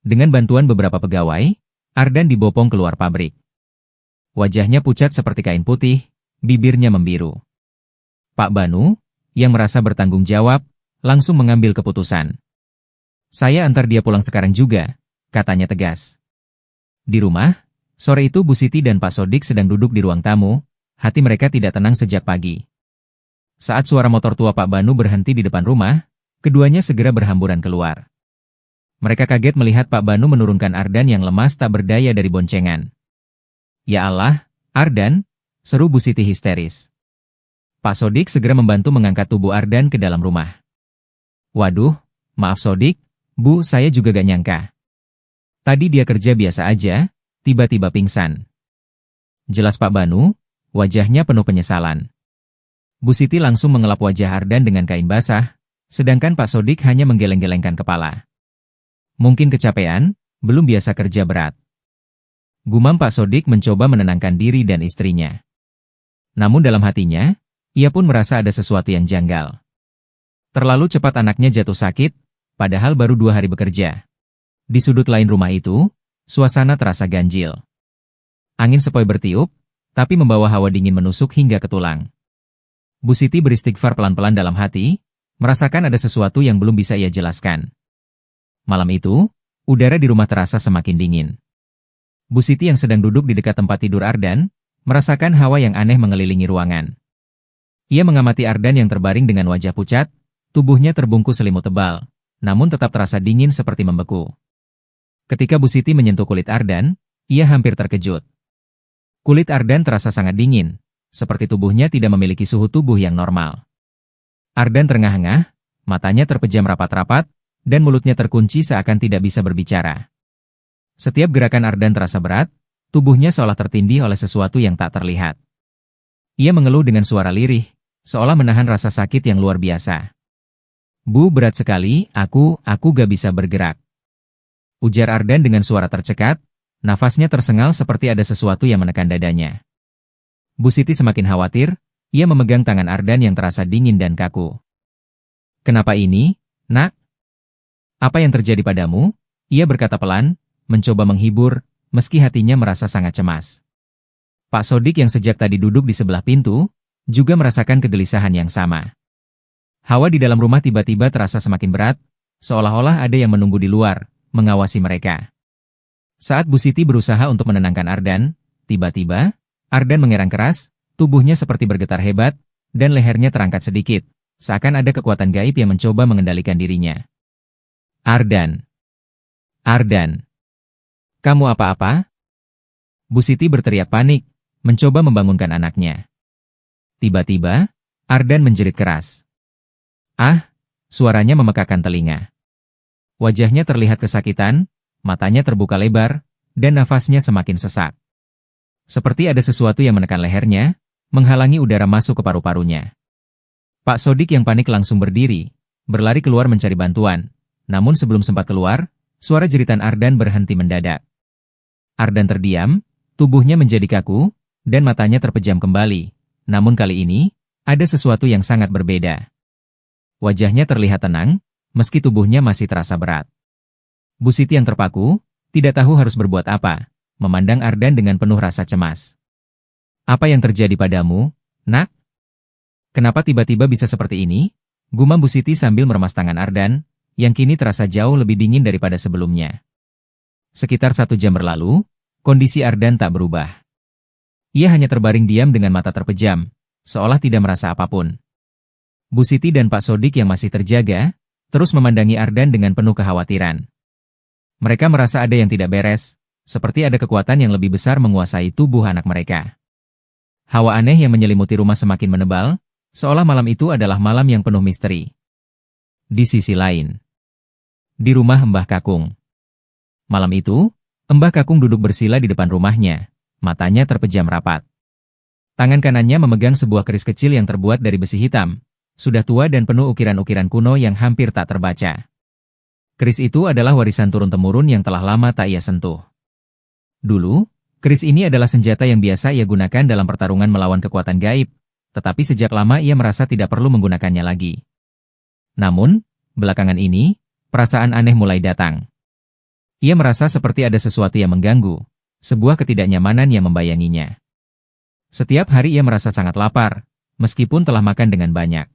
Dengan bantuan beberapa pegawai, Ardan dibopong keluar pabrik. Wajahnya pucat seperti kain putih, bibirnya membiru. Pak Banu, yang merasa bertanggung jawab, langsung mengambil keputusan. Saya antar dia pulang sekarang juga, katanya tegas. Di rumah, sore itu Bu Siti dan Pak Sodik sedang duduk di ruang tamu, hati mereka tidak tenang sejak pagi. Saat suara motor tua Pak Banu berhenti di depan rumah, keduanya segera berhamburan keluar. Mereka kaget melihat Pak Banu menurunkan Ardan yang lemas tak berdaya dari boncengan. Ya Allah, Ardan, seru Bu Siti histeris. Pak Sodik segera membantu mengangkat tubuh Ardan ke dalam rumah. Waduh, maaf Sodik, Bu, saya juga gak nyangka. Tadi dia kerja biasa aja, tiba-tiba pingsan. Jelas Pak Banu, wajahnya penuh penyesalan. Bu Siti langsung mengelap wajah Ardan dengan kain basah, sedangkan Pak Sodik hanya menggeleng-gelengkan kepala. Mungkin kecapean, belum biasa kerja berat. Gumam Pak Sodik mencoba menenangkan diri dan istrinya. Namun dalam hatinya, ia pun merasa ada sesuatu yang janggal. Terlalu cepat anaknya jatuh sakit, padahal baru 2 hari bekerja. Di sudut lain rumah itu, suasana terasa ganjil. Angin sepoi bertiup, tapi membawa hawa dingin menusuk hingga ke tulang. Bu Siti beristighfar pelan-pelan dalam hati, merasakan ada sesuatu yang belum bisa ia jelaskan. Malam itu, udara di rumah terasa semakin dingin. Bu Siti yang sedang duduk di dekat tempat tidur Ardan, merasakan hawa yang aneh mengelilingi ruangan. Ia mengamati Ardan yang terbaring dengan wajah pucat, tubuhnya terbungkus selimut tebal, namun tetap terasa dingin seperti membeku. Ketika Bu Siti menyentuh kulit Ardan, ia hampir terkejut. Kulit Ardan terasa sangat dingin, seperti tubuhnya tidak memiliki suhu tubuh yang normal. Ardan terengah-engah, matanya terpejam rapat-rapat, dan mulutnya terkunci seakan tidak bisa berbicara. Setiap gerakan Ardan terasa berat, tubuhnya seolah tertindih oleh sesuatu yang tak terlihat. Ia mengeluh dengan suara lirih, seolah menahan rasa sakit yang luar biasa. Bu, berat sekali, aku gak bisa bergerak. Ujar Ardan dengan suara tercekat, nafasnya tersengal seperti ada sesuatu yang menekan dadanya. Bu Siti semakin khawatir, ia memegang tangan Ardan yang terasa dingin dan kaku. Kenapa ini, nak? Apa yang terjadi padamu? Ia berkata pelan, mencoba menghibur, meski hatinya merasa sangat cemas. Pak Sodik yang sejak tadi duduk di sebelah pintu, juga merasakan kegelisahan yang sama. Hawa di dalam rumah tiba-tiba terasa semakin berat, seolah-olah ada yang menunggu di luar, mengawasi mereka. Saat Bu Siti berusaha untuk menenangkan Ardan, tiba-tiba, Ardan mengerang keras, tubuhnya seperti bergetar hebat, dan lehernya terangkat sedikit, seakan ada kekuatan gaib yang mencoba mengendalikan dirinya. Ardan. Ardan. Kamu apa-apa? Bu Siti berteriak panik, mencoba membangunkan anaknya. Tiba-tiba, Ardan menjerit keras. Ah, suaranya memekakan telinga. Wajahnya terlihat kesakitan, matanya terbuka lebar, dan nafasnya semakin sesak. Seperti ada sesuatu yang menekan lehernya, menghalangi udara masuk ke paru-parunya. Pak Sodik yang panik langsung berdiri, berlari keluar mencari bantuan. Namun sebelum sempat keluar, suara jeritan Ardan berhenti mendadak. Ardan terdiam, tubuhnya menjadi kaku, dan matanya terpejam kembali. Namun kali ini, ada sesuatu yang sangat berbeda. Wajahnya terlihat tenang, meski tubuhnya masih terasa berat. Bu Siti yang terpaku, tidak tahu harus berbuat apa, memandang Ardan dengan penuh rasa cemas. Apa yang terjadi padamu, nak? Kenapa tiba-tiba bisa seperti ini? Gumam Bu Siti sambil meremas tangan Ardan, yang kini terasa jauh lebih dingin daripada sebelumnya. Sekitar 1 jam berlalu, kondisi Ardan tak berubah. Ia hanya terbaring diam dengan mata terpejam, seolah tidak merasa apapun. Bu Siti dan Pak Sodik yang masih terjaga, terus memandangi Ardan dengan penuh kekhawatiran. Mereka merasa ada yang tidak beres, seperti ada kekuatan yang lebih besar menguasai tubuh anak mereka. Hawa aneh yang menyelimuti rumah semakin menebal, seolah malam itu adalah malam yang penuh misteri. Di sisi lain, di rumah Mbah Kakung. Malam itu, Mbah Kakung duduk bersila di depan rumahnya, matanya terpejam rapat. Tangan kanannya memegang sebuah keris kecil yang terbuat dari besi hitam, sudah tua dan penuh ukiran-ukiran kuno yang hampir tak terbaca. Keris itu adalah warisan turun-temurun yang telah lama tak ia sentuh. Dulu, keris ini adalah senjata yang biasa ia gunakan dalam pertarungan melawan kekuatan gaib, tetapi sejak lama ia merasa tidak perlu menggunakannya lagi. Namun, belakangan ini, perasaan aneh mulai datang. Ia merasa seperti ada sesuatu yang mengganggu, sebuah ketidaknyamanan yang membayanginya. Setiap hari ia merasa sangat lapar, meskipun telah makan dengan banyak.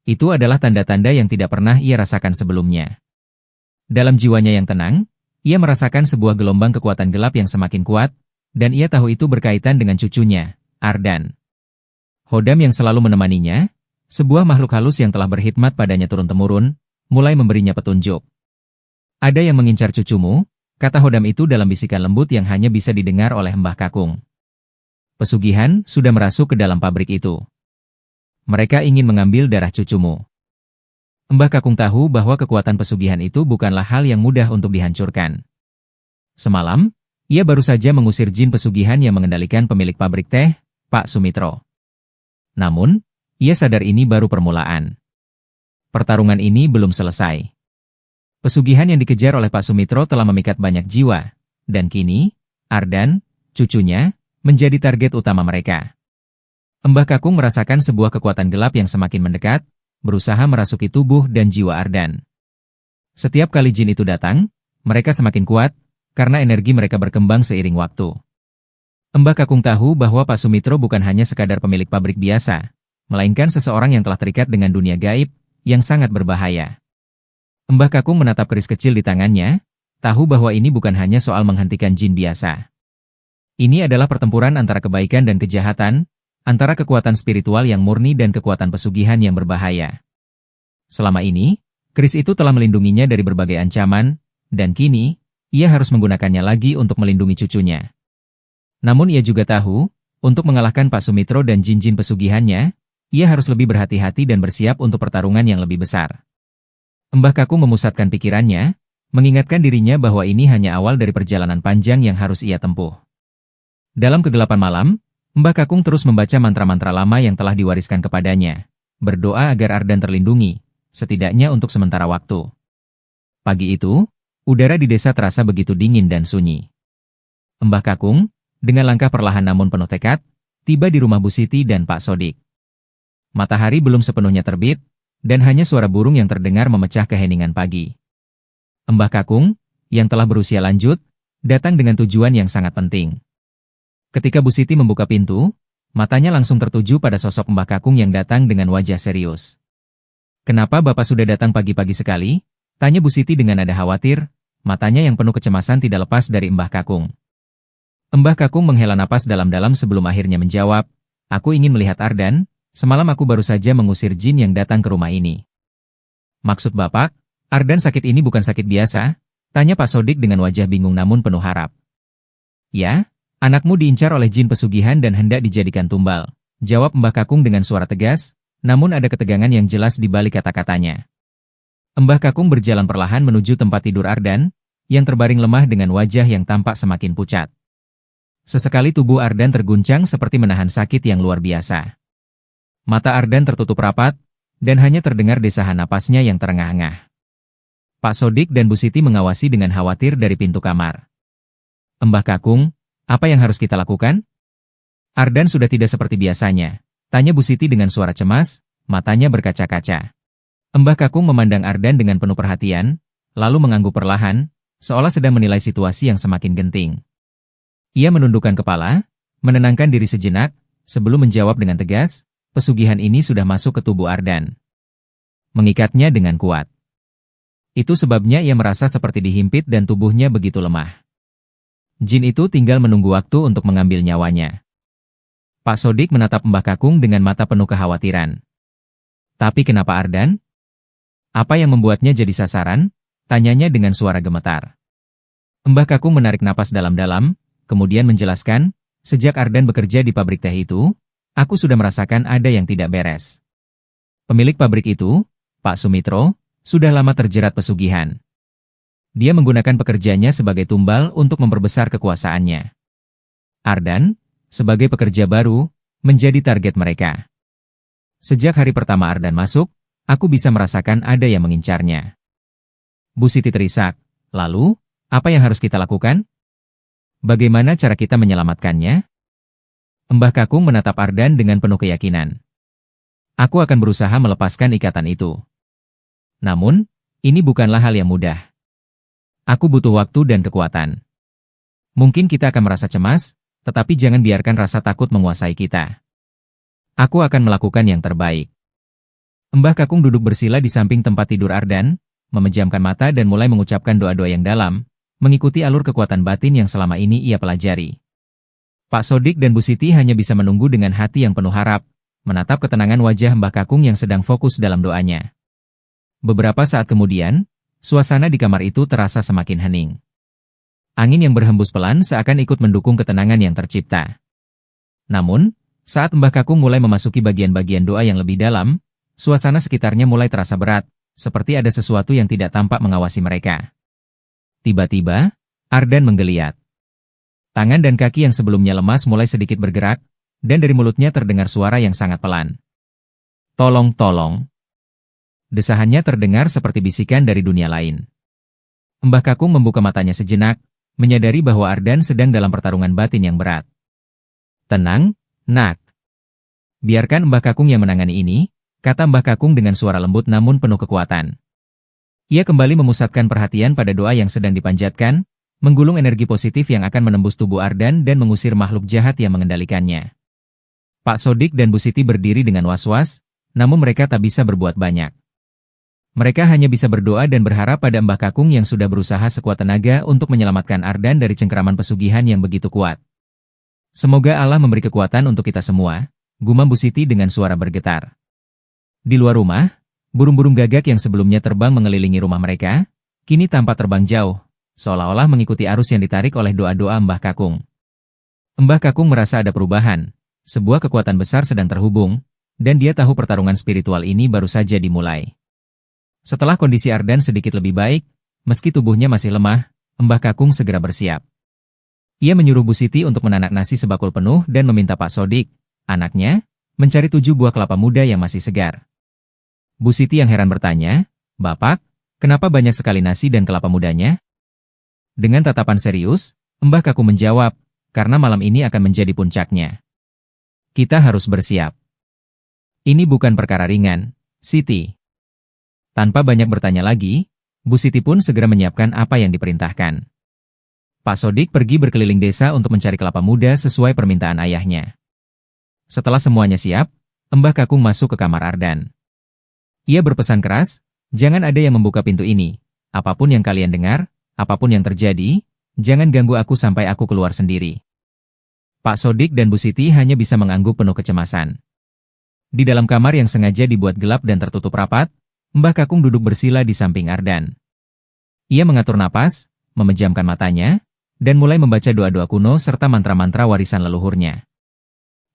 Itu adalah tanda-tanda yang tidak pernah ia rasakan sebelumnya. Dalam jiwanya yang tenang, ia merasakan sebuah gelombang kekuatan gelap yang semakin kuat, dan ia tahu itu berkaitan dengan cucunya, Ardan. Hodam yang selalu menemaninya, sebuah makhluk halus yang telah berkhidmat padanya turun-temurun, mulai memberinya petunjuk. Ada yang mengincar cucumu, kata Hodam itu dalam bisikan lembut yang hanya bisa didengar oleh Mbah Kakung. Pesugihan sudah merasuk ke dalam pabrik itu. Mereka ingin mengambil darah cucumu. Mbah Kakung tahu bahwa kekuatan pesugihan itu bukanlah hal yang mudah untuk dihancurkan. Semalam, ia baru saja mengusir jin pesugihan yang mengendalikan pemilik pabrik teh, Pak Sumitro. Namun, ia sadar ini baru permulaan. Pertarungan ini belum selesai. Pesugihan yang dikejar oleh Pak Sumitro telah memikat banyak jiwa, dan kini, Ardan, cucunya, menjadi target utama mereka. Mbah Kakung merasakan sebuah kekuatan gelap yang semakin mendekat, berusaha merasuki tubuh dan jiwa Ardan. Setiap kali jin itu datang, mereka semakin kuat, karena energi mereka berkembang seiring waktu. Mbah Kakung tahu bahwa Pak Sumitro bukan hanya sekadar pemilik pabrik biasa, melainkan seseorang yang telah terikat dengan dunia gaib, yang sangat berbahaya. Mbah Kakung menatap keris kecil di tangannya, tahu bahwa ini bukan hanya soal menghentikan jin biasa. Ini adalah pertempuran antara kebaikan dan kejahatan, antara kekuatan spiritual yang murni dan kekuatan pesugihan yang berbahaya. Selama ini, keris itu telah melindunginya dari berbagai ancaman, dan kini, ia harus menggunakannya lagi untuk melindungi cucunya. Namun ia juga tahu, untuk mengalahkan Pak Sumitro dan jin-jin pesugihannya, ia harus lebih berhati-hati dan bersiap untuk pertarungan yang lebih besar. Mbah Kakung memusatkan pikirannya, mengingatkan dirinya bahwa ini hanya awal dari perjalanan panjang yang harus ia tempuh. Dalam kegelapan malam, Mbah Kakung terus membaca mantra-mantra lama yang telah diwariskan kepadanya, berdoa agar Ardan terlindungi, setidaknya untuk sementara waktu. Pagi itu, udara di desa terasa begitu dingin dan sunyi. Mbah Kakung, dengan langkah perlahan namun penuh tekad, tiba di rumah Bu Siti dan Pak Sodik. Matahari belum sepenuhnya terbit, dan hanya suara burung yang terdengar memecah keheningan pagi. Mbah Kakung, yang telah berusia lanjut, datang dengan tujuan yang sangat penting. Ketika Bu Siti membuka pintu, matanya langsung tertuju pada sosok Mbah Kakung yang datang dengan wajah serius. Kenapa Bapak sudah datang pagi-pagi sekali? Tanya Bu Siti dengan nada khawatir, matanya yang penuh kecemasan tidak lepas dari Mbah Kakung. Mbah Kakung menghela napas dalam-dalam sebelum akhirnya menjawab, aku ingin melihat Ardan, semalam aku baru saja mengusir jin yang datang ke rumah ini. Maksud Bapak, Ardan sakit ini bukan sakit biasa? Tanya Pak Sodik dengan wajah bingung namun penuh harap. Ya, anakmu diincar oleh jin pesugihan dan hendak dijadikan tumbal, jawab Mbah Kakung dengan suara tegas, namun ada ketegangan yang jelas di balik kata-katanya. Mbah Kakung berjalan perlahan menuju tempat tidur Ardan, yang terbaring lemah dengan wajah yang tampak semakin pucat. Sesekali tubuh Ardan terguncang seperti menahan sakit yang luar biasa. Mata Ardan tertutup rapat, dan hanya terdengar desahan napasnya yang terengah-engah. Pak Sodik dan Bu Siti mengawasi dengan khawatir dari pintu kamar. Mbah Kakung, apa yang harus kita lakukan? Ardan sudah tidak seperti biasanya. Tanya Bu Siti dengan suara cemas, matanya berkaca-kaca. Mbah Kakung memandang Ardan dengan penuh perhatian, lalu mengangguk perlahan, seolah sedang menilai situasi yang semakin genting. Ia menundukkan kepala, menenangkan diri sejenak, sebelum menjawab dengan tegas, pesugihan ini sudah masuk ke tubuh Ardan. Mengikatnya dengan kuat. Itu sebabnya ia merasa seperti dihimpit dan tubuhnya begitu lemah. Jin itu tinggal menunggu waktu untuk mengambil nyawanya. Pak Sodik menatap Mbah Kakung dengan mata penuh kekhawatiran. Tapi kenapa Ardan? Apa yang membuatnya jadi sasaran? Tanyanya dengan suara gemetar. Mbah Kakung menarik napas dalam-dalam, kemudian menjelaskan, sejak Ardan bekerja di pabrik teh itu, aku sudah merasakan ada yang tidak beres. Pemilik pabrik itu, Pak Sumitro, sudah lama terjerat pesugihan. Dia menggunakan pekerjanya sebagai tumbal untuk memperbesar kekuasaannya. Ardan, sebagai pekerja baru, menjadi target mereka. Sejak hari pertama Ardan masuk, aku bisa merasakan ada yang mengincarnya. Bu Siti terisak, lalu, apa yang harus kita lakukan? Bagaimana cara kita menyelamatkannya? Mbah Kakung menatap Ardan dengan penuh keyakinan. Aku akan berusaha melepaskan ikatan itu. Namun, ini bukanlah hal yang mudah. Aku butuh waktu dan kekuatan. Mungkin kita akan merasa cemas, tetapi jangan biarkan rasa takut menguasai kita. Aku akan melakukan yang terbaik. Mbah Kakung duduk bersila di samping tempat tidur Ardan, memejamkan mata dan mulai mengucapkan doa-doa yang dalam, mengikuti alur kekuatan batin yang selama ini ia pelajari. Pak Sodik dan Bu Siti hanya bisa menunggu dengan hati yang penuh harap, menatap ketenangan wajah Mbah Kakung yang sedang fokus dalam doanya. Beberapa saat kemudian, suasana di kamar itu terasa semakin hening. Angin yang berhembus pelan seakan ikut mendukung ketenangan yang tercipta. Namun, saat Mbah Kakung mulai memasuki bagian-bagian doa yang lebih dalam, suasana sekitarnya mulai terasa berat, seperti ada sesuatu yang tidak tampak mengawasi mereka. Tiba-tiba, Ardan menggeliat. Tangan dan kaki yang sebelumnya lemas mulai sedikit bergerak, dan dari mulutnya terdengar suara yang sangat pelan. Tolong, tolong. Desahannya terdengar seperti bisikan dari dunia lain. Mbah Kakung membuka matanya sejenak, menyadari bahwa Ardan sedang dalam pertarungan batin yang berat. Tenang, nak. Biarkan Mbah Kakung yang menangani ini, kata Mbah Kakung dengan suara lembut namun penuh kekuatan. Ia kembali memusatkan perhatian pada doa yang sedang dipanjatkan, menggulung energi positif yang akan menembus tubuh Ardan dan mengusir makhluk jahat yang mengendalikannya. Pak Sodik dan Bu Siti berdiri dengan was-was, namun mereka tak bisa berbuat banyak. Mereka hanya bisa berdoa dan berharap pada Mbah Kakung yang sudah berusaha sekuat tenaga untuk menyelamatkan Ardan dari cengkeraman pesugihan yang begitu kuat. Semoga Allah memberi kekuatan untuk kita semua, gumam Bu Siti dengan suara bergetar. Di luar rumah, burung-burung gagak yang sebelumnya terbang mengelilingi rumah mereka, kini tampak terbang jauh, seolah-olah mengikuti arus yang ditarik oleh doa-doa Mbah Kakung. Mbah Kakung merasa ada perubahan, sebuah kekuatan besar sedang terhubung, dan dia tahu pertarungan spiritual ini baru saja dimulai. Setelah kondisi Ardan sedikit lebih baik, meski tubuhnya masih lemah, Mbah Kakung segera bersiap. Ia menyuruh Bu Siti untuk menanak nasi sebakul penuh dan meminta Pak Sodik, anaknya, mencari 7 buah kelapa muda yang masih segar. Bu Siti yang heran bertanya, Bapak, kenapa banyak sekali nasi dan kelapa mudanya? Dengan tatapan serius, Mbah Kakung menjawab, karena malam ini akan menjadi puncaknya. Kita harus bersiap. Ini bukan perkara ringan, Siti. Tanpa banyak bertanya lagi, Bu Siti pun segera menyiapkan apa yang diperintahkan. Pak Sodik pergi berkeliling desa untuk mencari kelapa muda sesuai permintaan ayahnya. Setelah semuanya siap, Mbah Kakung masuk ke kamar Ardan. Ia berpesan keras, "Jangan ada yang membuka pintu ini. Apapun yang kalian dengar, apapun yang terjadi, jangan ganggu aku sampai aku keluar sendiri." Pak Sodik dan Bu Siti hanya bisa mengangguk penuh kecemasan. Di dalam kamar yang sengaja dibuat gelap dan tertutup rapat, Mbah Kakung duduk bersila di samping Ardan. Ia mengatur napas, memejamkan matanya, dan mulai membaca doa-doa kuno serta mantra-mantra warisan leluhurnya.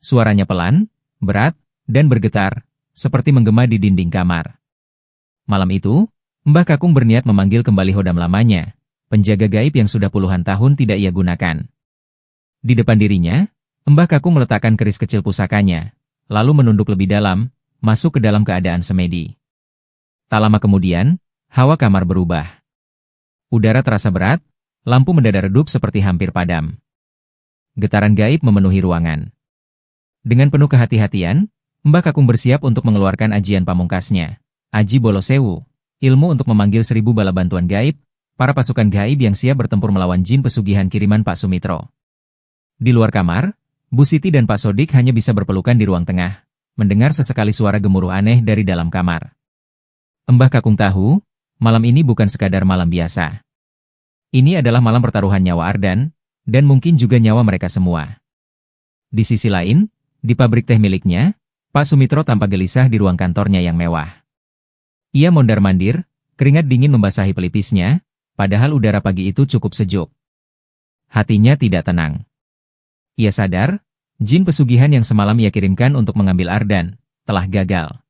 Suaranya pelan, berat, dan bergetar, seperti menggema di dinding kamar. Malam itu, Mbah Kakung berniat memanggil kembali hodam lamanya, penjaga gaib yang sudah puluhan tahun tidak ia gunakan. Di depan dirinya, Mbah Kakung meletakkan keris kecil pusakanya, lalu menunduk lebih dalam, masuk ke dalam keadaan semedi. Tak lama kemudian, hawa kamar berubah. Udara terasa berat, lampu mendadak redup seperti hampir padam. Getaran gaib memenuhi ruangan. Dengan penuh kehati-hatian, Mbah Kakung bersiap untuk mengeluarkan ajian pamungkasnya, Aji Bolosewu, ilmu untuk memanggil 1000 bala bantuan gaib, para pasukan gaib yang siap bertempur melawan jin pesugihan kiriman Pak Sumitro. Di luar kamar, Bu Siti dan Pak Sodik hanya bisa berpelukan di ruang tengah, mendengar sesekali suara gemuruh aneh dari dalam kamar. Mbah Kakung tahu, malam ini bukan sekadar malam biasa. Ini adalah malam pertaruhan nyawa Ardan, dan mungkin juga nyawa mereka semua. Di sisi lain, di pabrik teh miliknya, Pak Sumitro tampak gelisah di ruang kantornya yang mewah. Ia mondar-mandir, keringat dingin membasahi pelipisnya, padahal udara pagi itu cukup sejuk. Hatinya tidak tenang. Ia sadar, jin pesugihan yang semalam ia kirimkan untuk mengambil Ardan, telah gagal.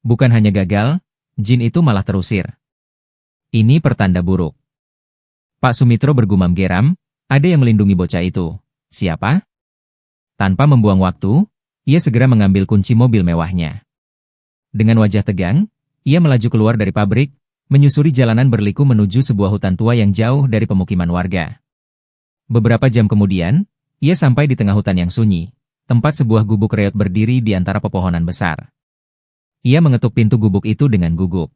Bukan hanya gagal, jin itu malah terusir. Ini pertanda buruk. Pak Sumitro bergumam geram, ada yang melindungi bocah itu. Siapa? Tanpa membuang waktu, ia segera mengambil kunci mobil mewahnya. Dengan wajah tegang, ia melaju keluar dari pabrik, menyusuri jalanan berliku menuju sebuah hutan tua yang jauh dari pemukiman warga. Beberapa jam kemudian, ia sampai di tengah hutan yang sunyi, tempat sebuah gubuk reot berdiri di antara pepohonan besar. Ia mengetuk pintu gubuk itu dengan gugup.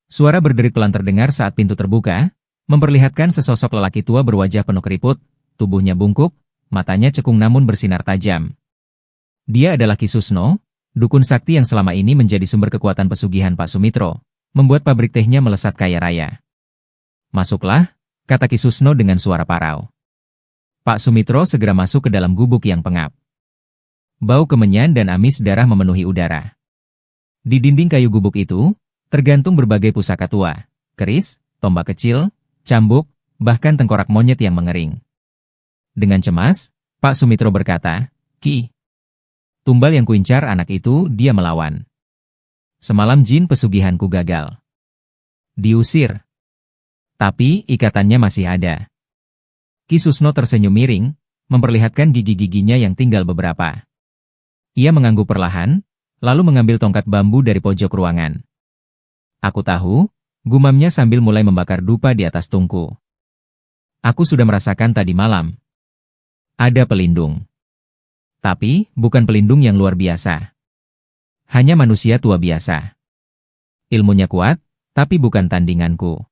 Suara berderit pelan terdengar saat pintu terbuka, memperlihatkan sesosok lelaki tua berwajah penuh keriput, tubuhnya bungkuk, matanya cekung namun bersinar tajam. Dia adalah Ki Susno, dukun sakti yang selama ini menjadi sumber kekuatan pesugihan Pak Sumitro, membuat pabrik tehnya melesat kaya raya. "Masuklah," kata Ki Susno dengan suara parau. Pak Sumitro segera masuk ke dalam gubuk yang pengap. Bau kemenyan dan amis darah memenuhi udara. Di dinding kayu gubuk itu, tergantung berbagai pusaka tua, keris, tombak kecil, cambuk, bahkan tengkorak monyet yang mengering. Dengan cemas, Pak Sumitro berkata, "Ki, tumbal yang kuincar anak itu, dia melawan. Semalam jin pesugihanku gagal. Diusir. Tapi ikatannya masih ada." Ki Susno tersenyum miring, memperlihatkan gigi-giginya yang tinggal beberapa. Ia mengangguk perlahan, lalu mengambil tongkat bambu dari pojok ruangan. "Aku tahu," gumamnya sambil mulai membakar dupa di atas tungku. "Aku sudah merasakan tadi malam. Ada pelindung. Tapi, bukan pelindung yang luar biasa. Hanya manusia tua biasa. Ilmunya kuat, tapi bukan tandinganku."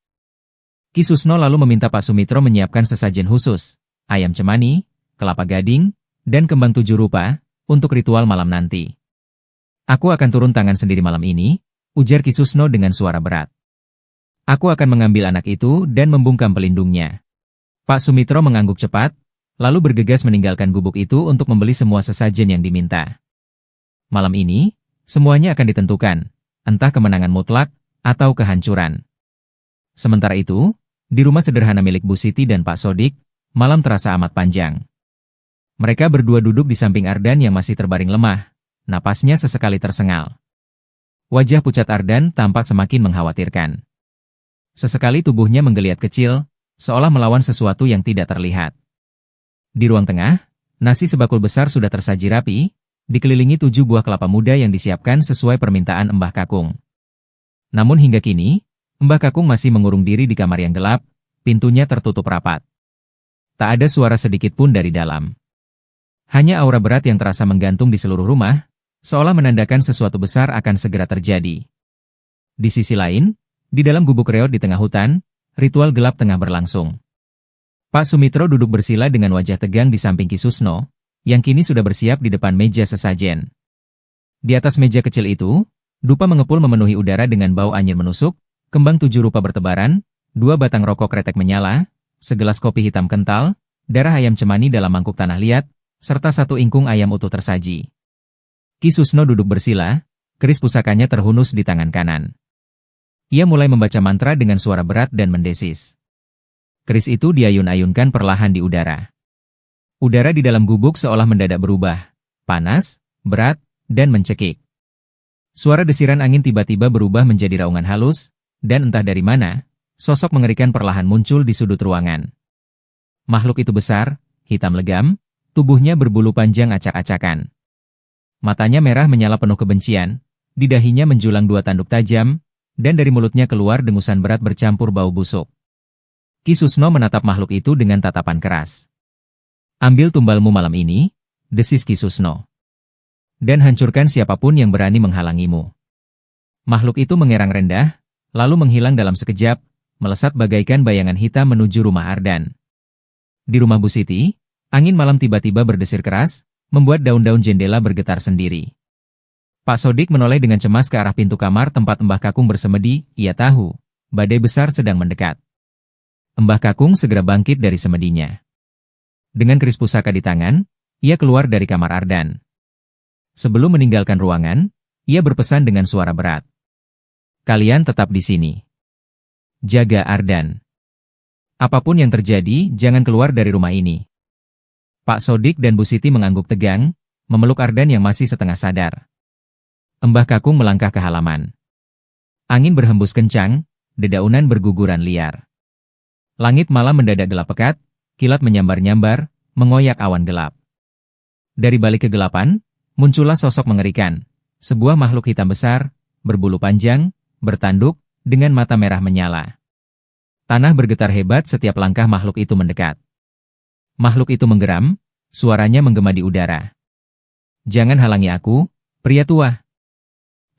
Ki Susno lalu meminta Pak Sumitro menyiapkan sesajen khusus, ayam cemani, kelapa gading, dan kembang 7 rupa, untuk ritual malam nanti. "Aku akan turun tangan sendiri malam ini," ujar Ki Susno dengan suara berat. "Aku akan mengambil anak itu dan membungkam pelindungnya." Pak Sumitro mengangguk cepat, lalu bergegas meninggalkan gubuk itu untuk membeli semua sesajen yang diminta. Malam ini, semuanya akan ditentukan, entah kemenangan mutlak, atau kehancuran. Sementara itu, di rumah sederhana milik Bu Siti dan Pak Sodik, malam terasa amat panjang. Mereka berdua duduk di samping Ardan yang masih terbaring lemah, napasnya sesekali tersengal. Wajah pucat Ardan tampak semakin mengkhawatirkan. Sesekali tubuhnya menggeliat kecil, seolah melawan sesuatu yang tidak terlihat. Di ruang tengah, nasi sebakul besar sudah tersaji rapi, dikelilingi 7 buah kelapa muda yang disiapkan sesuai permintaan Mbah Kakung. Namun hingga kini, Mbah Kakung masih mengurung diri di kamar yang gelap, pintunya tertutup rapat. Tak ada suara sedikit pun dari dalam. Hanya aura berat yang terasa menggantung di seluruh rumah, seolah menandakan sesuatu besar akan segera terjadi. Di sisi lain, di dalam gubuk reot di tengah hutan, ritual gelap tengah berlangsung. Pak Sumitro duduk bersila dengan wajah tegang di samping Ki Susno, yang kini sudah bersiap di depan meja sesajen. Di atas meja kecil itu, Dupa mengepul memenuhi udara dengan bau anyir menusuk, kembang 7 rupa bertebaran, 2 batang rokok kretek menyala, segelas kopi hitam kental, darah ayam cemani dalam mangkuk tanah liat, serta 1 ingkung ayam utuh tersaji. Ki Susno duduk bersila, keris pusakanya terhunus di tangan kanan. Ia mulai membaca mantra dengan suara berat dan mendesis. Keris itu diayun-ayunkan perlahan di udara. Udara di dalam gubuk seolah mendadak berubah, panas, berat, dan mencekik. Suara desiran angin tiba-tiba berubah menjadi raungan halus, dan entah dari mana, sosok mengerikan perlahan muncul di sudut ruangan. Makhluk itu besar, hitam legam, tubuhnya berbulu panjang acak-acakan. Matanya merah menyala penuh kebencian, di dahinya menjulang 2 tanduk tajam, dan dari mulutnya keluar dengusan berat bercampur bau busuk. Ki Susno menatap makhluk itu dengan tatapan keras. "Ambil tumbalmu malam ini," desis Ki Susno. "Dan hancurkan siapapun yang berani menghalangimu." Makhluk itu mengerang rendah, lalu menghilang dalam sekejap, melesat bagaikan bayangan hitam menuju rumah Ardan. Di rumah Bu Siti, angin malam tiba-tiba berdesir keras, membuat daun-daun jendela bergetar sendiri. Pak Sodik menoleh dengan cemas ke arah pintu kamar tempat Mbah Kakung bersemedi. Ia tahu, badai besar sedang mendekat. Mbah Kakung segera bangkit dari semedinya. Dengan keris pusaka di tangan, ia keluar dari kamar Ardan. Sebelum meninggalkan ruangan, ia berpesan dengan suara berat. "Kalian tetap di sini. Jaga Ardan. Apapun yang terjadi, jangan keluar dari rumah ini." Pak Sodik dan Bu Siti mengangguk tegang, memeluk Ardan yang masih setengah sadar. Mbah Kakung melangkah ke halaman. Angin berhembus kencang, dedaunan berguguran liar. Langit malam mendadak gelap pekat, kilat menyambar-nyambar, mengoyak awan gelap. Dari balik kegelapan, muncullah sosok mengerikan, sebuah makhluk hitam besar, berbulu panjang, bertanduk, dengan mata merah menyala. Tanah bergetar hebat setiap langkah makhluk itu mendekat. Makhluk itu menggeram, suaranya menggema di udara. "Jangan halangi aku, pria tua.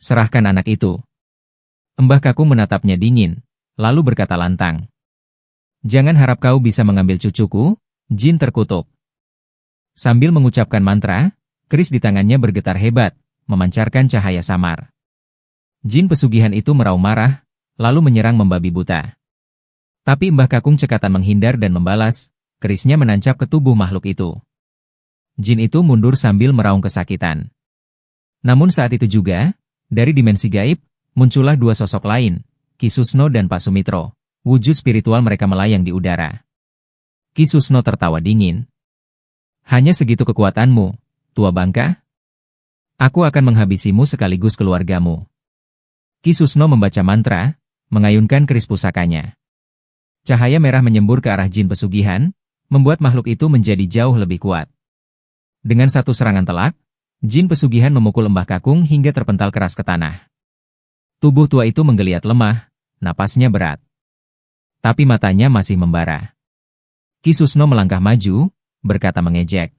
Serahkan anak itu." Mbah Kakung menatapnya dingin, lalu berkata lantang. "Jangan harap kau bisa mengambil cucuku, jin terkutuk." Sambil mengucapkan mantra, keris di tangannya bergetar hebat, memancarkan cahaya samar. Jin pesugihan itu meraung marah, lalu menyerang membabi buta. Tapi Mbah Kakung cekatan menghindar dan membalas, kerisnya menancap ke tubuh makhluk itu. Jin itu mundur sambil meraung kesakitan. Namun saat itu juga, dari dimensi gaib, muncullah 2 sosok lain, Ki Susno dan Pak Sumitro. Wujud spiritual mereka melayang di udara. Ki Susno tertawa dingin. "Hanya segitu kekuatanmu, tua bangka? Aku akan menghabisimu sekaligus keluargamu." Ki Susno membaca mantra, mengayunkan keris pusakanya. Cahaya merah menyembur ke arah jin pesugihan, membuat makhluk itu menjadi jauh lebih kuat. Dengan 1 serangan telak, jin pesugihan memukul Mbah Kakung hingga terpental keras ke tanah. Tubuh tua itu menggeliat lemah, napasnya berat. Tapi matanya masih membara. Ki Susno melangkah maju, berkata mengejek.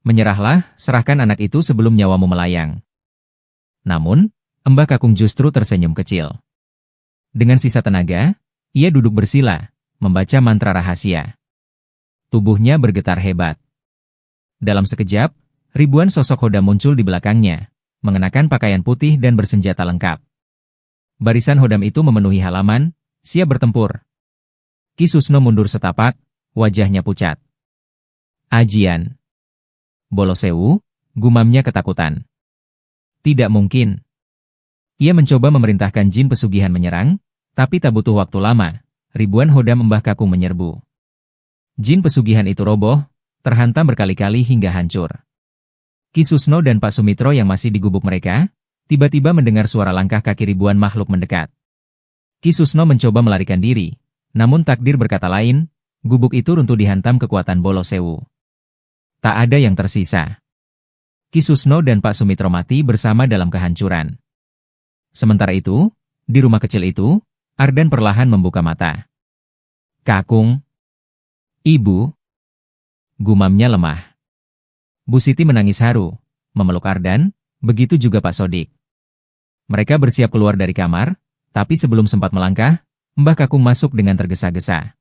"Menyerahlah, serahkan anak itu sebelum nyawamu melayang." Namun, Mbah Kakung justru tersenyum kecil. Dengan sisa tenaga, ia duduk bersila, membaca mantra rahasia. Tubuhnya bergetar hebat. Dalam sekejap, ribuan sosok Hoda muncul di belakangnya, mengenakan pakaian putih dan bersenjata lengkap. Barisan Hodam itu memenuhi halaman, siap bertempur. Ki Susno mundur setapak, wajahnya pucat. "Ajian. Bolosewu," gumamnya ketakutan. Tidak mungkin. Ia mencoba memerintahkan jin pesugihan menyerang, tapi tak butuh waktu lama, ribuan Hodam Mbah Kakung menyerbu. Jin pesugihan itu roboh, terhantam berkali-kali hingga hancur. Ki Susno dan Pak Sumitro yang masih di gubuk mereka, tiba-tiba mendengar suara langkah kaki ribuan makhluk mendekat. Ki Susno mencoba melarikan diri, namun takdir berkata lain, gubuk itu runtuh dihantam kekuatan Bolosewu. Tak ada yang tersisa. Ki Susno dan Pak Sumitro mati bersama dalam kehancuran. Sementara itu, di rumah kecil itu, Ardan perlahan membuka mata. "Kakung. Ibu." Gumamnya lemah. Bu Siti menangis haru, memeluk Ardan, begitu juga Pak Sodik. Mereka bersiap keluar dari kamar, tapi sebelum sempat melangkah, Mbah Kakung masuk dengan tergesa-gesa.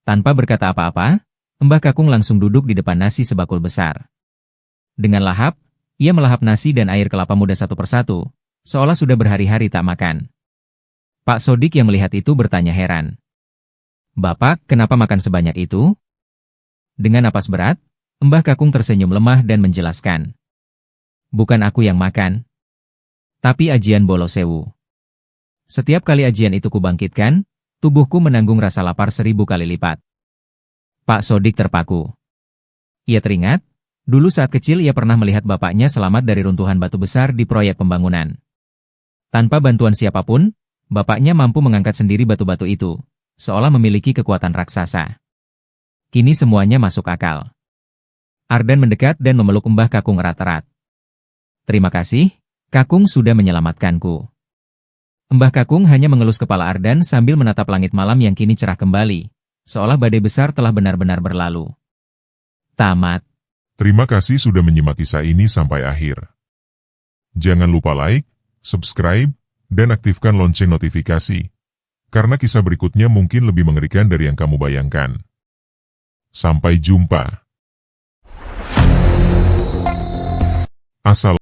Tanpa berkata apa-apa, Mbah Kakung langsung duduk di depan nasi sebakul besar. Dengan lahap, ia melahap nasi dan air kelapa muda satu persatu, seolah sudah berhari-hari tak makan. Pak Sodik yang melihat itu bertanya heran. "Bapak, kenapa makan sebanyak itu?" Dengan napas berat, Mbah Kakung tersenyum lemah dan menjelaskan. "Bukan aku yang makan, tapi ajian Bolo Sewu. Setiap kali ajian itu kubangkitkan, tubuhku menanggung rasa lapar 1000 kali lipat." Pak Sodik terpaku. Ia teringat, dulu saat kecil ia pernah melihat bapaknya selamat dari runtuhan batu besar di proyek pembangunan. Tanpa bantuan siapapun, bapaknya mampu mengangkat sendiri batu-batu itu, seolah memiliki kekuatan raksasa. Kini semuanya masuk akal. Ardan mendekat dan memeluk Mbah Kakung erat-erat. "Terima kasih, Kakung sudah menyelamatkanku." Mbah Kakung hanya mengelus kepala Ardan sambil menatap langit malam yang kini cerah kembali, seolah badai besar telah benar-benar berlalu. Tamat. Terima kasih sudah menyimak kisah ini sampai akhir. Jangan lupa like, subscribe, dan aktifkan lonceng notifikasi, karena kisah berikutnya mungkin lebih mengerikan dari yang kamu bayangkan. Sampai jumpa. Assalamualaikum.